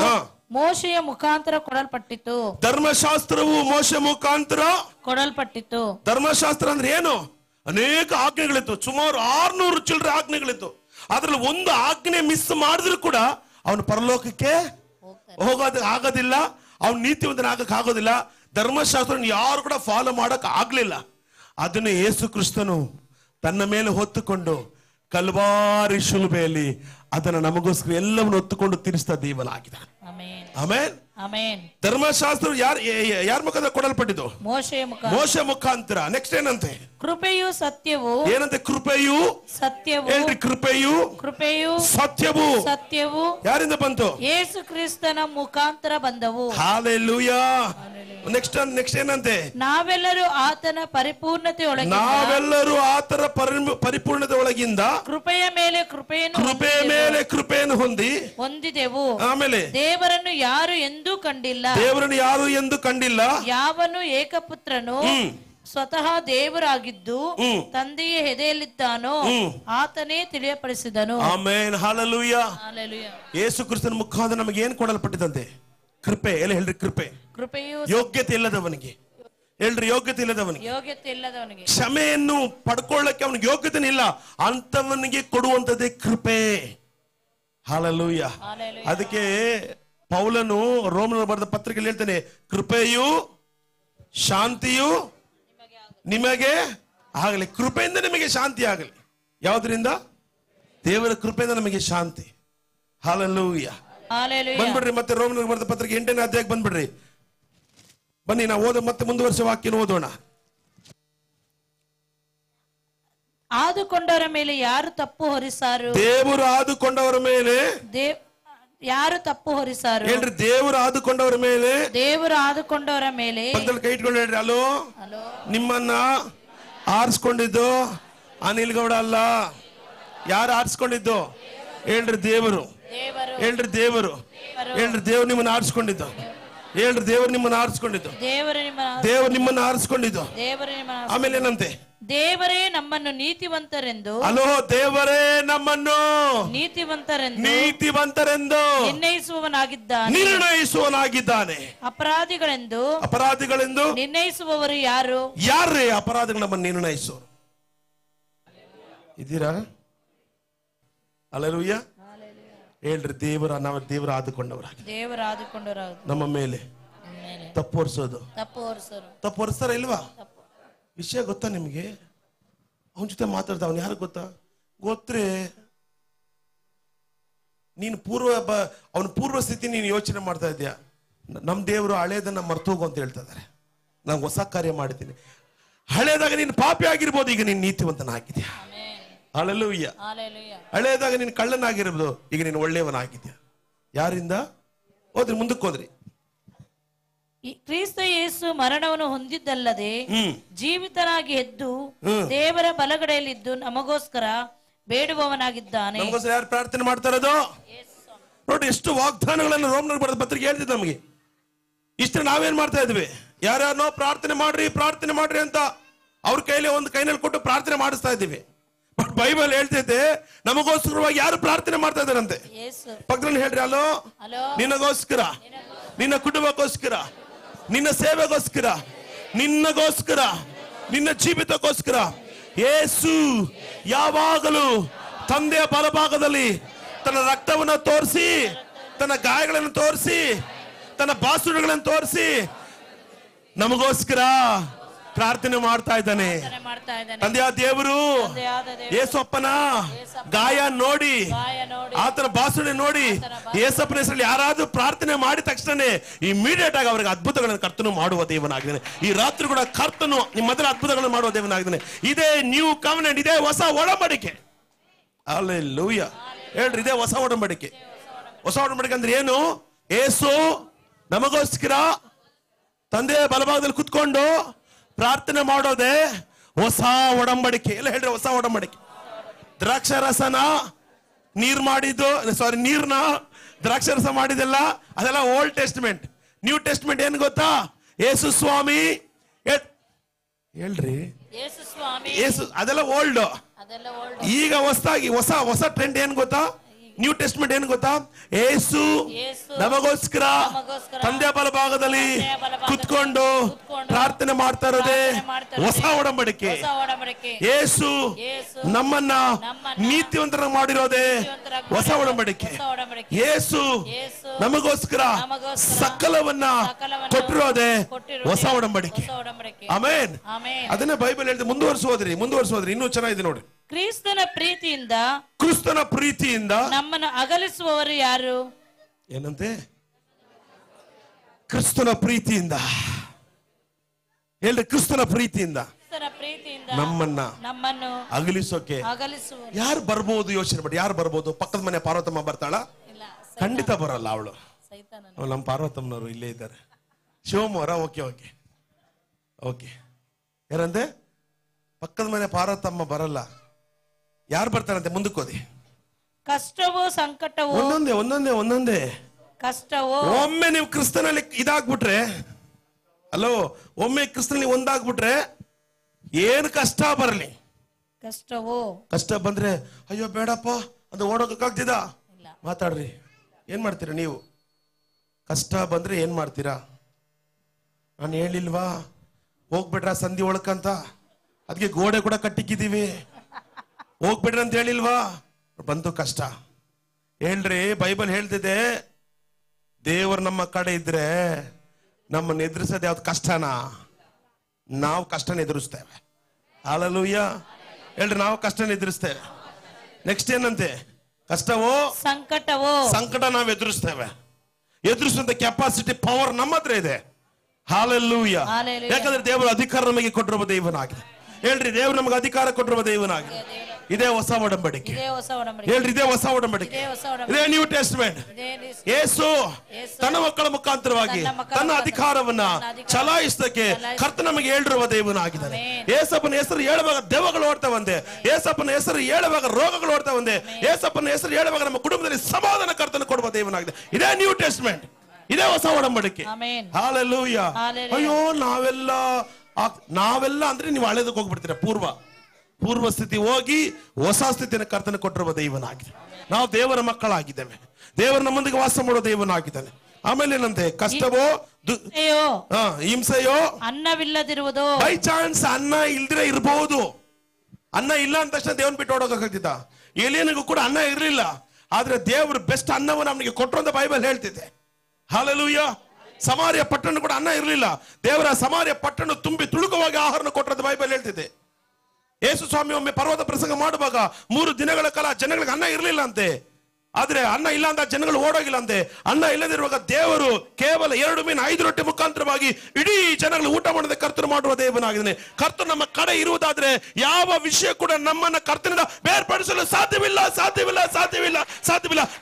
ಮೋಶೆಯ ಮುಖಾಂತರ ಕೊಡಲ್ಪಟ್ಟಿತು. ಧರ್ಮಶಾಸ್ತ್ರ ಅಂದ್ರೆ ಏನು? ಅನೇಕ ಆಜ್ಞೆಗಳಿತ್ತು. ಸುಮಾರು 600 ಚಿಲ್ಲರೆ ಆಜ್ಞೆಗಳಿತ್ತು. ಅದ್ರಲ್ಲಿ ಒಂದು ಆಜ್ಞೆ ಮಿಸ್ ಮಾಡಿದ್ರು ಕೂಡ ಅವನು ಪರಲೋಕಕ್ಕೆ ಆಗೋದಿಲ್ಲ, ಅವನು ನೀತಿವಂತನ ಆಗಕ್ಕೆ ಆಗೋದಿಲ್ಲ. ಧರ್ಮಶಾಸ್ತ್ರ ಯಾರು ಕೂಡ ಫಾಲೋ ಮಾಡಕ್ ಆಗ್ಲಿಲ್ಲ. ಅದನ್ನು ಯೇಸು ಕ್ರಿಸ್ತನು ತನ್ನ ಮೇಲೆ ಹೊತ್ತುಕೊಂಡು ಕಲ್ವಾರಿ ಶಿಲುಬೆಯಲ್ಲಿ ಅದನ್ನು ನಮಗೋಸ್ಕರ ಎಲ್ಲವನ್ನು ಹೊತ್ತುಕೊಂಡು ತೀರಿಸ್ತಾ ದೇವನಾಗಿದ್ದಾನೆ. ಆಮೆನ್. ಧರ್ಮಶಾಸ್ತ್ರ ಯಾರ ಮುಖಾಂತರ ಕೊಡಲ್ಪಟ್ಟಿದ್ದು? ಮೋಶೆ ಮುಖಾಂತರ. ನೆಕ್ಸ್ಟ್ ಏನಂತೆ? ಕೃಪೆಯು ಸತ್ಯವು. ಏನಂತೆ? ಕೃಪೆಯು ಸತ್ಯವು. ಹೇಳ್ರಿ, ಕೃಪೆಯು ಸತ್ಯವು ಯಾರಿಂದ ಬಂತು? ಯೇಸು ಕ್ರಿಸ್ತನ ಮುಖಾಂತರ ಬಂದವು. ಹಲ್ಲೆಲೂಯಾ. ನೆಕ್ಸ್ಟ್ ಏನಂತೆ? ನಾವೆಲ್ಲರೂ ಆತನ ಪರಿಪೂರ್ಣತೆ ಒಳಗಿಂದ ಕೃಪೆಯ ಮೇಲೆ ಕೃಪೆಯನ್ನು ಹೊಂದಿದೆವು. ಆಮೇಲೆ ದೇವರನ್ನು ಯಾರು ಎಂದೂ ಕಂಡಿಲ್ಲ. ಯಾವನು ಏಕಪುತ್ರನು ಸ್ವತಃ ದೇವರಾಗಿದ್ದು ತಂದೆಯ ಎದೆಯಲ್ಲಿದ್ದಾನೋ ಆತನೇ ತಿಳಿಯಪಡಿಸಿದನು. ಆಮೆನ್. ಹಲ್ಲೆಲೂಯಾ. ಯೇಸು ಕ್ರಿಸ್ತನ ಮುಖಾಂತರ ನಮಗೆ ಏನು ಕೊಡಲ್ಪಟ್ಟಿದಂತೆ? ಕೃಪೆ. ಎಲ್ಲ ಹೇಳ್ರಿ, ಕೃಪೆಯು ಯೋಗ್ಯತೆ ಇಲ್ಲದವನಿಗೆ. ಹೇಳ್ರಿ, ಯೋಗ್ಯತೆ ಇಲ್ಲದವನಿಗೆ ಕ್ಷಮೆಯನ್ನು ಪಡ್ಕೊಳ್ಳಕ್ಕೆ ಅವನಿಗೆ ಯೋಗ್ಯತೆ ಇಲ್ಲ, ಅಂತವನಿಗೆ ಕೊಡುವಂತದ್ದೇ ಕೃಪೆ. ಹಲ್ಲೆಲೂಯಾ. ಅದಕ್ಕೆ ಪೌಲನು ರೋಮನರು ಬರೆದ ಪತ್ರಿಕೆಯಲ್ಲಿ ಹೇಳ್ತಾನೆ, ಕೃಪೆಯು ಶಾಂತಿಯು ನಿಮಗೆ ಆಗಲಿ. ಕೃಪೆಯಿಂದ ನಿಮಗೆ ಶಾಂತಿ ಆಗಲಿ. ಯಾವುದರಿಂದ? ದೇವರ ಕೃಪೆಯಿಂದ ನಮಗೆ ಶಾಂತಿ. ಹಲ್ಲೆಲೂಯಾ. ಬಂದ್ಬಿಡ್ರಿ ಮತ್ತೆ ರೋಮನರು ಬರೆದ ಪತ್ರಿಕೆ 8ನೇ ಅಧ್ಯಾಯಕ್ಕೆ ಬಂದ್ಬಿಡ್ರಿ. ಬನ್ನಿ, ನಾವು ಮತ್ತೆ ಮುಂದುವರಿಸುವ ವಾಕ್ಯನ ಓದೋಣ. ಆದುಕೊಂಡವರ ಮೇಲೆ ಯಾರು ತಪ್ಪು ಹೊರಿಸಾರು? ದೇವರು ಆದುಕೊಂಡವರ ಮೇಲೆ ಯಾರು ತಪ್ಪು ಹೊರಿಸಾರು? ಹೇಳ್ರಿ, ದೇವರು ಆದುಕೊಂಡವರ ಮೇಲೆ. ಪಕ್ಕದಲ್ಲಿ ಕೈ ಇಟ್ಕೊಂಡು ಹೇಳ್ರಿ, ಅಲೋ, ನಿಮ್ಮನ್ನ ಆರಿಸ್ಕೊಂಡಿದ್ದು ಅನಿಲ್ ಗೌಡ ಅಲ್ಲ. ಯಾರು ಆರಿಸ್ಕೊಂಡಿದ್ದು? ಹೇಳ್ರಿ, ದೇವರು. ಹೇಳ್ರಿ, ದೇವರು ನಿಮ್ಮನ್ನ ಆರಿಸ್ಕೊಂಡಿದ್ದು. ಹೇಳ್ರಿ, ದೇವರು ನಿಮ್ಮನ್ನ ಆರಿಸ್ಕೊಂಡಿದ್ದು. ನಿಮ್ಮನ್ನ ಆರಿಸ್ಕೊಂಡಿದ್ದು. ಆಮೇಲೆ ಏನಂತೆ? ದೇವರೇ ನಮ್ಮನ್ನು ನೀತಿವಂತರೆಂದು. ಅಲೋ, ದೇವರೇ ನಮ್ಮನ್ನು ನೀತಿವಂತರೆಂದು ನಿರ್ಣಯಿಸುವನಾಗಿದ್ದಾನೆ. ಅಪರಾಧಿಗಳೆಂದು ನಿರ್ಣಯಿಸುವವರು ಯಾರು? ಯಾರೇ ಅಪರಾಧಿಗಳು ನಮ್ಮನ್ನು ನಿರ್ಣಯಿಸುವರು? ಇದ್ದೀರಾ? ಹಲ್ಲೆಲೂಯಾ. ಹೇಳ್ರಿ, ನಾವು ದೇವರ ಆದುಕೊಂಡವರಾಗಿ ನಮ್ಮ ಮೇಲೆ ತಪ್ಪು ಹೊರಿಸ್ತಾರ ಇಲ್ವಾ? ವಿಷಯ ಗೊತ್ತಾ ನಿಮ್ಗೆ? ಅವನ ಜೊತೆ ಮಾತಾಡ್ದ ಅವನು ಯಾರು ಗೊತ್ತಾ? ಗೊತ್ತೇ ನೀನು ಅವನ ಪೂರ್ವ ಸ್ಥಿತಿ ನೀನು ಯೋಚನೆ ಮಾಡ್ತಾ ಇದ್ಯಾ? ನಮ್ಮ ದೇವರು ಹಳೇದನ್ನ ಮರ್ತೋಗು ಅಂತ ಹೇಳ್ತಾ ಇದ್ದಾರೆ. ನಾನು ಹೊಸ ಕಾರ್ಯ ಮಾಡಿದ್ದೀನಿ. ಹಳೇದಾಗ ನೀನು ಪಾಪಿ ಆಗಿರ್ಬೋದು, ಈಗ ನೀನು ನೀತಿವಂತನ ಆಗಿದ್ಯಾ. ಹಲ್ಲೆಲೂಯಾ. ಹಳೇದಾಗ ನೀನು ಕಳ್ಳನಾಗಿರ್ಬೋದು, ಈಗ ನೀನು ಒಳ್ಳೆಯವನಾಗಿದ್ಯಾ. ಯಾರಿಂದ? ಹೋದ್ರಿ, ಮುಂದಕ್ಕೆ ಹೋದ್ರಿ. ಕ್ರಿಸ್ತ ಯೇಸು ಮರಣವನ್ನು ಹೊಂದಿದ್ದಲ್ಲದೆ ಜೀವಿತನಾಗಿ ಎದ್ದು ದೇವರ ಬಲಗಡೆಯಲ್ಲಿದ್ದು ನಮಗೋಸ್ಕರ ಬೇಡುವವನಾಗಿದ್ದಾನೆ. ನಮಗೋಸ್ಕರ ಯಾರು ಪ್ರಾರ್ಥನೆ ಮಾಡ್ತಾ ಇರೋದು? ನೋಡಿ, ಎಷ್ಟು ವಾಗ್ದಾನಗಳನ್ನು ರೋಮನರು ಬರೆದ ಪತ್ರಿಕೆ ಹೇಳ್ತಿದ್ದೆ ನಮಗೆ. ಇಷ್ಟು ನಾವೇನ್ ಮಾಡ್ತಾ ಇದ್ವಿ? ಯಾರ್ಯಾರನೋ ಪ್ರಾರ್ಥನೆ ಮಾಡ್ರಿ ಅಂತ ಅವ್ರ ಕೈಲಿ ಒಂದು ಕೈನಲ್ಲಿ ಕೊಟ್ಟು ಪ್ರಾರ್ಥನೆ ಮಾಡಿಸ್ತಾ ಇದ್ದೀವಿ. ಬಟ್ ಬೈಬಲ್ ಹೇಳ್ತೈತೆ ನಮಗೋಸ್ಕರವಾಗಿ ಯಾರು ಪ್ರಾರ್ಥನೆ ಮಾಡ್ತಾ ಇದಾರಂತೆ. ಪಕ್ಕದಲ್ಲಿ ಹೇಳ್ರಿ, ಅಲೋ, ನಿನಗೋಸ್ಕರ, ನಿನ್ನ ಕುಟುಂಬಕ್ಕೋಸ್ಕರ, ನಿನ್ನ ಸೇವೆಗೋಸ್ಕರ, ನಿನ್ನಗೋಸ್ಕರ, ನಿನ್ನ ಜೀವಿತಕ್ಕೋಸ್ಕರ ಯೇಸು ಯಾವಾಗಲೂ ತಂದೆಯ ಬಲಭಾಗದಲ್ಲಿ ತನ್ನ ರಕ್ತವನ್ನು ತೋರಿಸಿ, ತನ್ನ ಗಾಯಗಳನ್ನು ತೋರಿಸಿ, ತನ್ನ ಬಾಸುಗಳನ್ನು ತೋರಿಸಿ ನಮಗೋಸ್ಕರ ಪ್ರಾರ್ಥನೆ ಮಾಡ್ತಾ ಇದ್ದಾನೆ. ತಂದೆಯ ದೇವರು ಯೇಸಪ್ಪನ ಗಾಯ ನೋಡಿ, ಆತನ ಬಾಸುಡೆ ನೋಡಿ, ಯೇಸಪ್ಪನ ಹೆಸರಲ್ಲಿ ಯಾರಾದ್ರೂ ಪ್ರಾರ್ಥನೆ ಮಾಡಿದ ತಕ್ಷಣ ಇಮಿಡಿಯೇಟ್ ಆಗಿ ಅವರಿಗೆ ಅದ್ಭುತಗಳನ್ನು ಕರ್ತನು ಮಾಡುವ ದೇವನಾಗಿದ್ದಾನೆ. ಈ ರಾತ್ರಿ ಕೂಡ ಕರ್ತನು ನಿಮ್ಮ ಮೊದಲ ಅದ್ಭುತಗಳನ್ನು ಮಾಡುವ ದೇವನಾಗಿದ್ದಾನೆ. ಇದೇ ನ್ಯೂ ಕವೆನೆಂಟ್, ಇದೇ ಹೊಸ ಒಡಂಬಡಿಕೆ. ಹಲ್ಲೆಲೂಯಾ. ಹೇಳ್ರಿ, ಇದೇ ಹೊಸ ಒಡಂಬಡಿಕೆ. ಹೊಸ ಒಡಂಬಡಿಕೆ ಅಂದ್ರೆ ಏನು? ಯೇಸು ನಮಗೋಸ್ಕರ ತಂದೆಯ ಬಲಭಾಗದಲ್ಲಿ ಕುತ್ಕೊಂಡು ಪ್ರಾರ್ಥನೆ ಮಾಡೋದೇ ಹೊಸ ಒಡಂಬಡಿಕೆ. ಎಲ್ಲ ಹೇಳ್ರಿ, ಹೊಸ ಒಡಂಬಡಿಕೆ. ದ್ರಾಕ್ಷಾರಸನ ನೀರ್ನ ದ್ರಾಕ್ಷಾರಸ ಮಾಡಿದೆಲ್ಲ ಅದೆಲ್ಲ ಓಲ್ಡ್ ಟೆಸ್ಟ್ಮೆಂಟ್. ನ್ಯೂ ಟೆಸ್ಟ್ಮೆಂಟ್ ಏನ್ ಗೊತ್ತಾ? ಯೇಸು ಸ್ವಾಮಿ, ಹೇಳ್ರಿ, ಯೇಸು ಅದೆಲ್ಲ ಓಲ್ಡ್. ಈಗ ಹೊಸದಾಗಿ ಹೊಸ ಟ್ರೆಂಡ್ ಏನ್ ಗೊತ್ತಾ? ನ್ಯೂ ಟೆಸ್ಟ್ಮೆಂಟ್ ಏನ್ ಗೊತ್ತಾ? ಯೇಸು ನಮಗೋಸ್ಕರ ತಂದೆ ಬಲಭಾಗದಲ್ಲಿ ಕುತ್ಕೊಂಡು ಪ್ರಾರ್ಥನೆ ಮಾಡ್ತಾ ಇರೋದೇ ಹೊಸ ಒಡಂಬಡಿಕೆ. ಯೇಸು ನಮ್ಮನ್ನ ನೀತಿವಂತರ ಮಾಡಿರೋದೇ ಹೊಸ ಒಡಂಬಡಿಕೆ. ಯೇಸು ನಮಗೋಸ್ಕರ ಸಕಲವನ್ನ ಕೊಟ್ಟಿರೋದೇ ಹೊಸ ಒಡಂಬಡಿಕೆ. ಆಮೆನ್. ಅದನ್ನೇ ಬೈಬಲ್ ಹೇಳಿದೆ. ಮುಂದುವರಿಸೋದ್ರಿ ಇನ್ನೂ ಚೆನ್ನಾಗಿದೆ ನೋಡಿ. ಕ್ರಿಸ್ತನ ಪ್ರೀತಿಯಿಂದ ನಮ್ಮನ್ನು ಅಗಲಿಸುವವರು ಯಾರು? ಏನಂತೆ? ಕ್ರಿಸ್ತನ ಪ್ರೀತಿಯಿಂದ. ಹೇಳ್ರಿ, ಕ್ರಿಸ್ತನ ಪ್ರೀತಿಯಿಂದ ನಮ್ಮನ್ನು ಅಗಲಿಸೋಕೆ ಯಾರು ಬರ್ಬೋದು? ಯೋಚನೆ ಮಾಡಿ, ಯಾರು ಬರ್ಬೋದು? ಪಕ್ಕದ ಮನೆ ಪಾರ್ವತಮ್ಮ ಬರ್ತಾಳ? ಖಂಡಿತ ಬರಲ್ಲ. ಅವಳು ನಮ್ಮ ಪಾರ್ವತಮ್ಮನವರು ಇಲ್ಲೇ ಇದ್ದಾರೆ, ಶಿವಮೊಗ್ಗ. ಓಕೆ ಯಾರಂತೆ? ಪಕ್ಕದ ಮನೆ ಪಾರ್ವತಮ್ಮ ಬರಲ್ಲ. ಯಾರು ಬರ್ತಾರಂತೆ? ಮುಂದಕ್ಕೋದಿ. ಕಷ್ಟವೋ ಸಂಕಟವೋ ಒಂದೊಂದೇ ಕಷ್ಟವೋ. ಒಮ್ಮೆ ನೀವು ಕ್ರಿಸ್ತನಲ್ಲಿ ಇದಾಗ್ಬಿಟ್ರೆ, ಅಲ್ಲೋ, ಒಮ್ಮೆ ಕ್ರಿಸ್ತನಲ್ಲಿ ಒಂದಾಗ್ಬಿಟ್ರೆ ಏನು ಕಷ್ಟ ಬರಲಿ, ಕಷ್ಟ ಬಂದ್ರೆ ಅಯ್ಯೋ ಬೇಡಪ್ಪ ಅದು ಓಡೋಕಾಗ್ತಿದ? ಮಾತಾಡ್ರಿ. ಏನ್ ಮಾಡ್ತೀರಾ ನೀವು? ಕಷ್ಟ ಬಂದ್ರೆ ಏನ್ ಮಾಡ್ತೀರಾ? ನಾನು ಹೇಳಿಲ್ವಾ ಹೋಗ್ಬಿಟ್ರ ಸಂಧಿ ಒಳಕಂತ? ಅದಕ್ಕೆ ಗೋಡೆ ಕೂಡ ಕಟ್ಟಿಕ್ಕಿದೀವಿ, ಹೋಗ್ಬಿಡ್ರಿ ಅಂತ ಹೇಳಿಲ್ವಾ? ಬಂತು ಕಷ್ಟ. ಹೇಳ್ರಿ, ಬೈಬಲ್ ಹೇಳ್ತಿದೆ, ದೇವರು ನಮ್ಮ ಕಡೆ ಇದ್ರೆ ನಮ್ಮನ್ನು ಎದುರಿಸೋದು ಯಾವ್ದು ಕಷ್ಟನಾ? ನಾವು ಕಷ್ಟನ ಎದುರಿಸ್ತೇವೆ. ಹಲ್ಲೆಲೂಯಾ. ಹೇಳ್ರಿ, ನಾವು ಕಷ್ಟನ ಎದುರಿಸ್ತೇವೆ. ನೆಕ್ಸ್ಟ್ ಏನಂತೆ? ಕಷ್ಟವೋ ಸಂಕಟ ನಾವು ಎದುರಿಸ್ತೇವೆ. ಎದುರಿಸುವಂತ ಕೆಪಾಸಿಟಿ, ಪವರ್ ನಮ್ಮ ಹತ್ರ ಇದೆ. ಹಲ್ಲೆಲೂಯಾ. ಯಾಕಂದ್ರೆ ದೇವರು ಅಧಿಕಾರ ನಮಗೆ ಕೊಟ್ಟಿರುವ ದೇವನಾಗಿದೆ. ಹೇಳ್ರಿ, ದೇವರು ನಮಗೆ ಅಧಿಕಾರ ಕೊಟ್ಟಿರುವ ದೇವನಾಗಿದೆ. ಇದೇ ಹೊಸ ಒಡಂಬಡಿಕೆ. ಹೇಳ್ರಿ, ಇದೇ ಹೊಸ ಒಡಂಬಡಿಕೆ, ಇದೇ ನ್ಯೂ ಟೆಸ್ಟ್ಮೆಂಟ್. ಯೇಸು ತನ್ನ ಮಕ್ಕಳ ಮುಖಾಂತರವಾಗಿ ತನ್ನ ಅಧಿಕಾರವನ್ನ ಚಲಾಯಿಸಕ್ಕೆ ಕರ್ತ ನಮಗೆ ಹೇಳಿರುವ ದೇವನಾಗಿದ್ದಾನೆ. ಯೇಸಪ್ಪನ ಹೆಸರು ಹೇಳುವಾಗ ದೆವ್ವಗಳು ಓಡ್ತಾ ಬಂದೆ, ಯೇಸಪ್ಪನ ಹೆಸರು ಹೇಳುವಾಗ ರೋಗಗಳು ಓಡ್ತಾ ಬಂದೆ, ಯೇಸಪ್ಪನ ಹೆಸರು ಹೇಳುವಾಗ ನಮ್ಮ ಕುಟುಂಬದಲ್ಲಿ ಸಮಾಧಾನ ಕರ್ತನ ಕೊಡುವ ದೇವನಾಗಿದೆ. ಇದೇ ನ್ಯೂ ಟೆಸ್ಟ್ಮೆಂಟ್, ಇದೇ ಹೊಸ ಒಡಂಬಡಿಕೆ. ಹಲ್ಲೆಲೂಯಾ. ಅಯ್ಯೋ, ನಾವೆಲ್ಲ ಅಂದ್ರೆ ನೀವು ಹಳೆದಕ್ಕೆ ಹೋಗ್ಬಿಡ್ತೀರಾ. ಪೂರ್ವ ಸ್ಥಿತಿ ಹೋಗಿ ಹೊಸ ಸ್ಥಿತಿಯನ್ನು ಕರ್ತನ ಕೊಟ್ಟಿರುವ ದೇವನಾಗಿದೆ. ನಾವು ದೇವರ ಮಕ್ಕಳಾಗಿದ್ದೇವೆ. ದೇವರು ನಮ್ಮೊಂದಿಗೆ ವಾಸ ಮಾಡೋ ದೇವನಾಗಿದ್ದಾನೆ. ಆಮೇಲೆ ಏನಂತೆ? ಕಷ್ಟವೋ ಹಿಂಸೆಯೋ ಅನ್ನವಿಲ್ಲದಿರುವುದು. ಬೈ ಚಾನ್ಸ್ ಅನ್ನ ಇಲ್ದಿರ ಇರಬಹುದು. ಅನ್ನ ಇಲ್ಲ ಅಂದ ತಕ್ಷಣ ದೇವನ್ ಬಿಟ್ಟು ಓಡೋಕಾಗ್ತಿದ್ದ? ಏಲಿಯನಿಗೂ ಕೂಡ ಅನ್ನ ಇರಲಿಲ್ಲ, ಆದ್ರೆ ದೇವರು ಬೆಸ್ಟ್ ಅನ್ನವನ್ನು ಅವನಿಗೆ ಕೊಟ್ಟರು ಅಂತ ಬೈಬಲ್ ಹೇಳ್ತಿದೆ. ಹಲ್ಲೆಲೂಯಾ. ಸಮಾರ್ಯ ಪಟ್ಟಣ ಕೂಡ ಅನ್ನ ಇರಲಿಲ್ಲ, ದೇವರ ಸಮಾರ್ಯ ಪಟ್ಟಣ ತುಂಬಿ ತುಳುಕುವಾಗಿ ಆಹಾರ ಕೊಟ್ಟರು ಬೈಬಲ್ ಹೇಳ್ತಿದೆ. ಯೇಸು ಸ್ವಾಮಿ ಒಮ್ಮೆ ಪರ್ವತ ಪ್ರಸಂಗ ಮಾಡುವಾಗ 3 ದಿನಗಳ ಕಾಲ ಜನಗಳಿಗೆ ಅನ್ನ ಇರಲಿಲ್ಲ ಅಂತೆ. ಆದ್ರೆ ಅನ್ನ ಇಲ್ಲ ಅಂತ ಜನಗಳು ಓಡೋಗಿಲ್ಲ ಅಂತೆ. ಅನ್ನ ಇಲ್ಲದಿರುವಾಗ ದೇವರು ಕೇವಲ 2 ಮೀನು 5 ರೊಟ್ಟಿ ಮುಖಾಂತರವಾಗಿ ಇಡೀ ಜನಗಳು ಊಟ ಮಾಡದೆ ಕರ್ತನು ಮಾಡುವ ದೇವನಾಗಿದ್ದಾನೆ. ಕರ್ತನು ನಮ್ಮ ಕಡೆ ಇರುವುದಾದ್ರೆ ಯಾವ ವಿಷಯ ಕೂಡ ನಮ್ಮನ್ನ ಕರ್ತನಿಂದ ಬೇರ್ಪಡಿಸಲು ಸಾಧ್ಯವಿಲ್ಲ.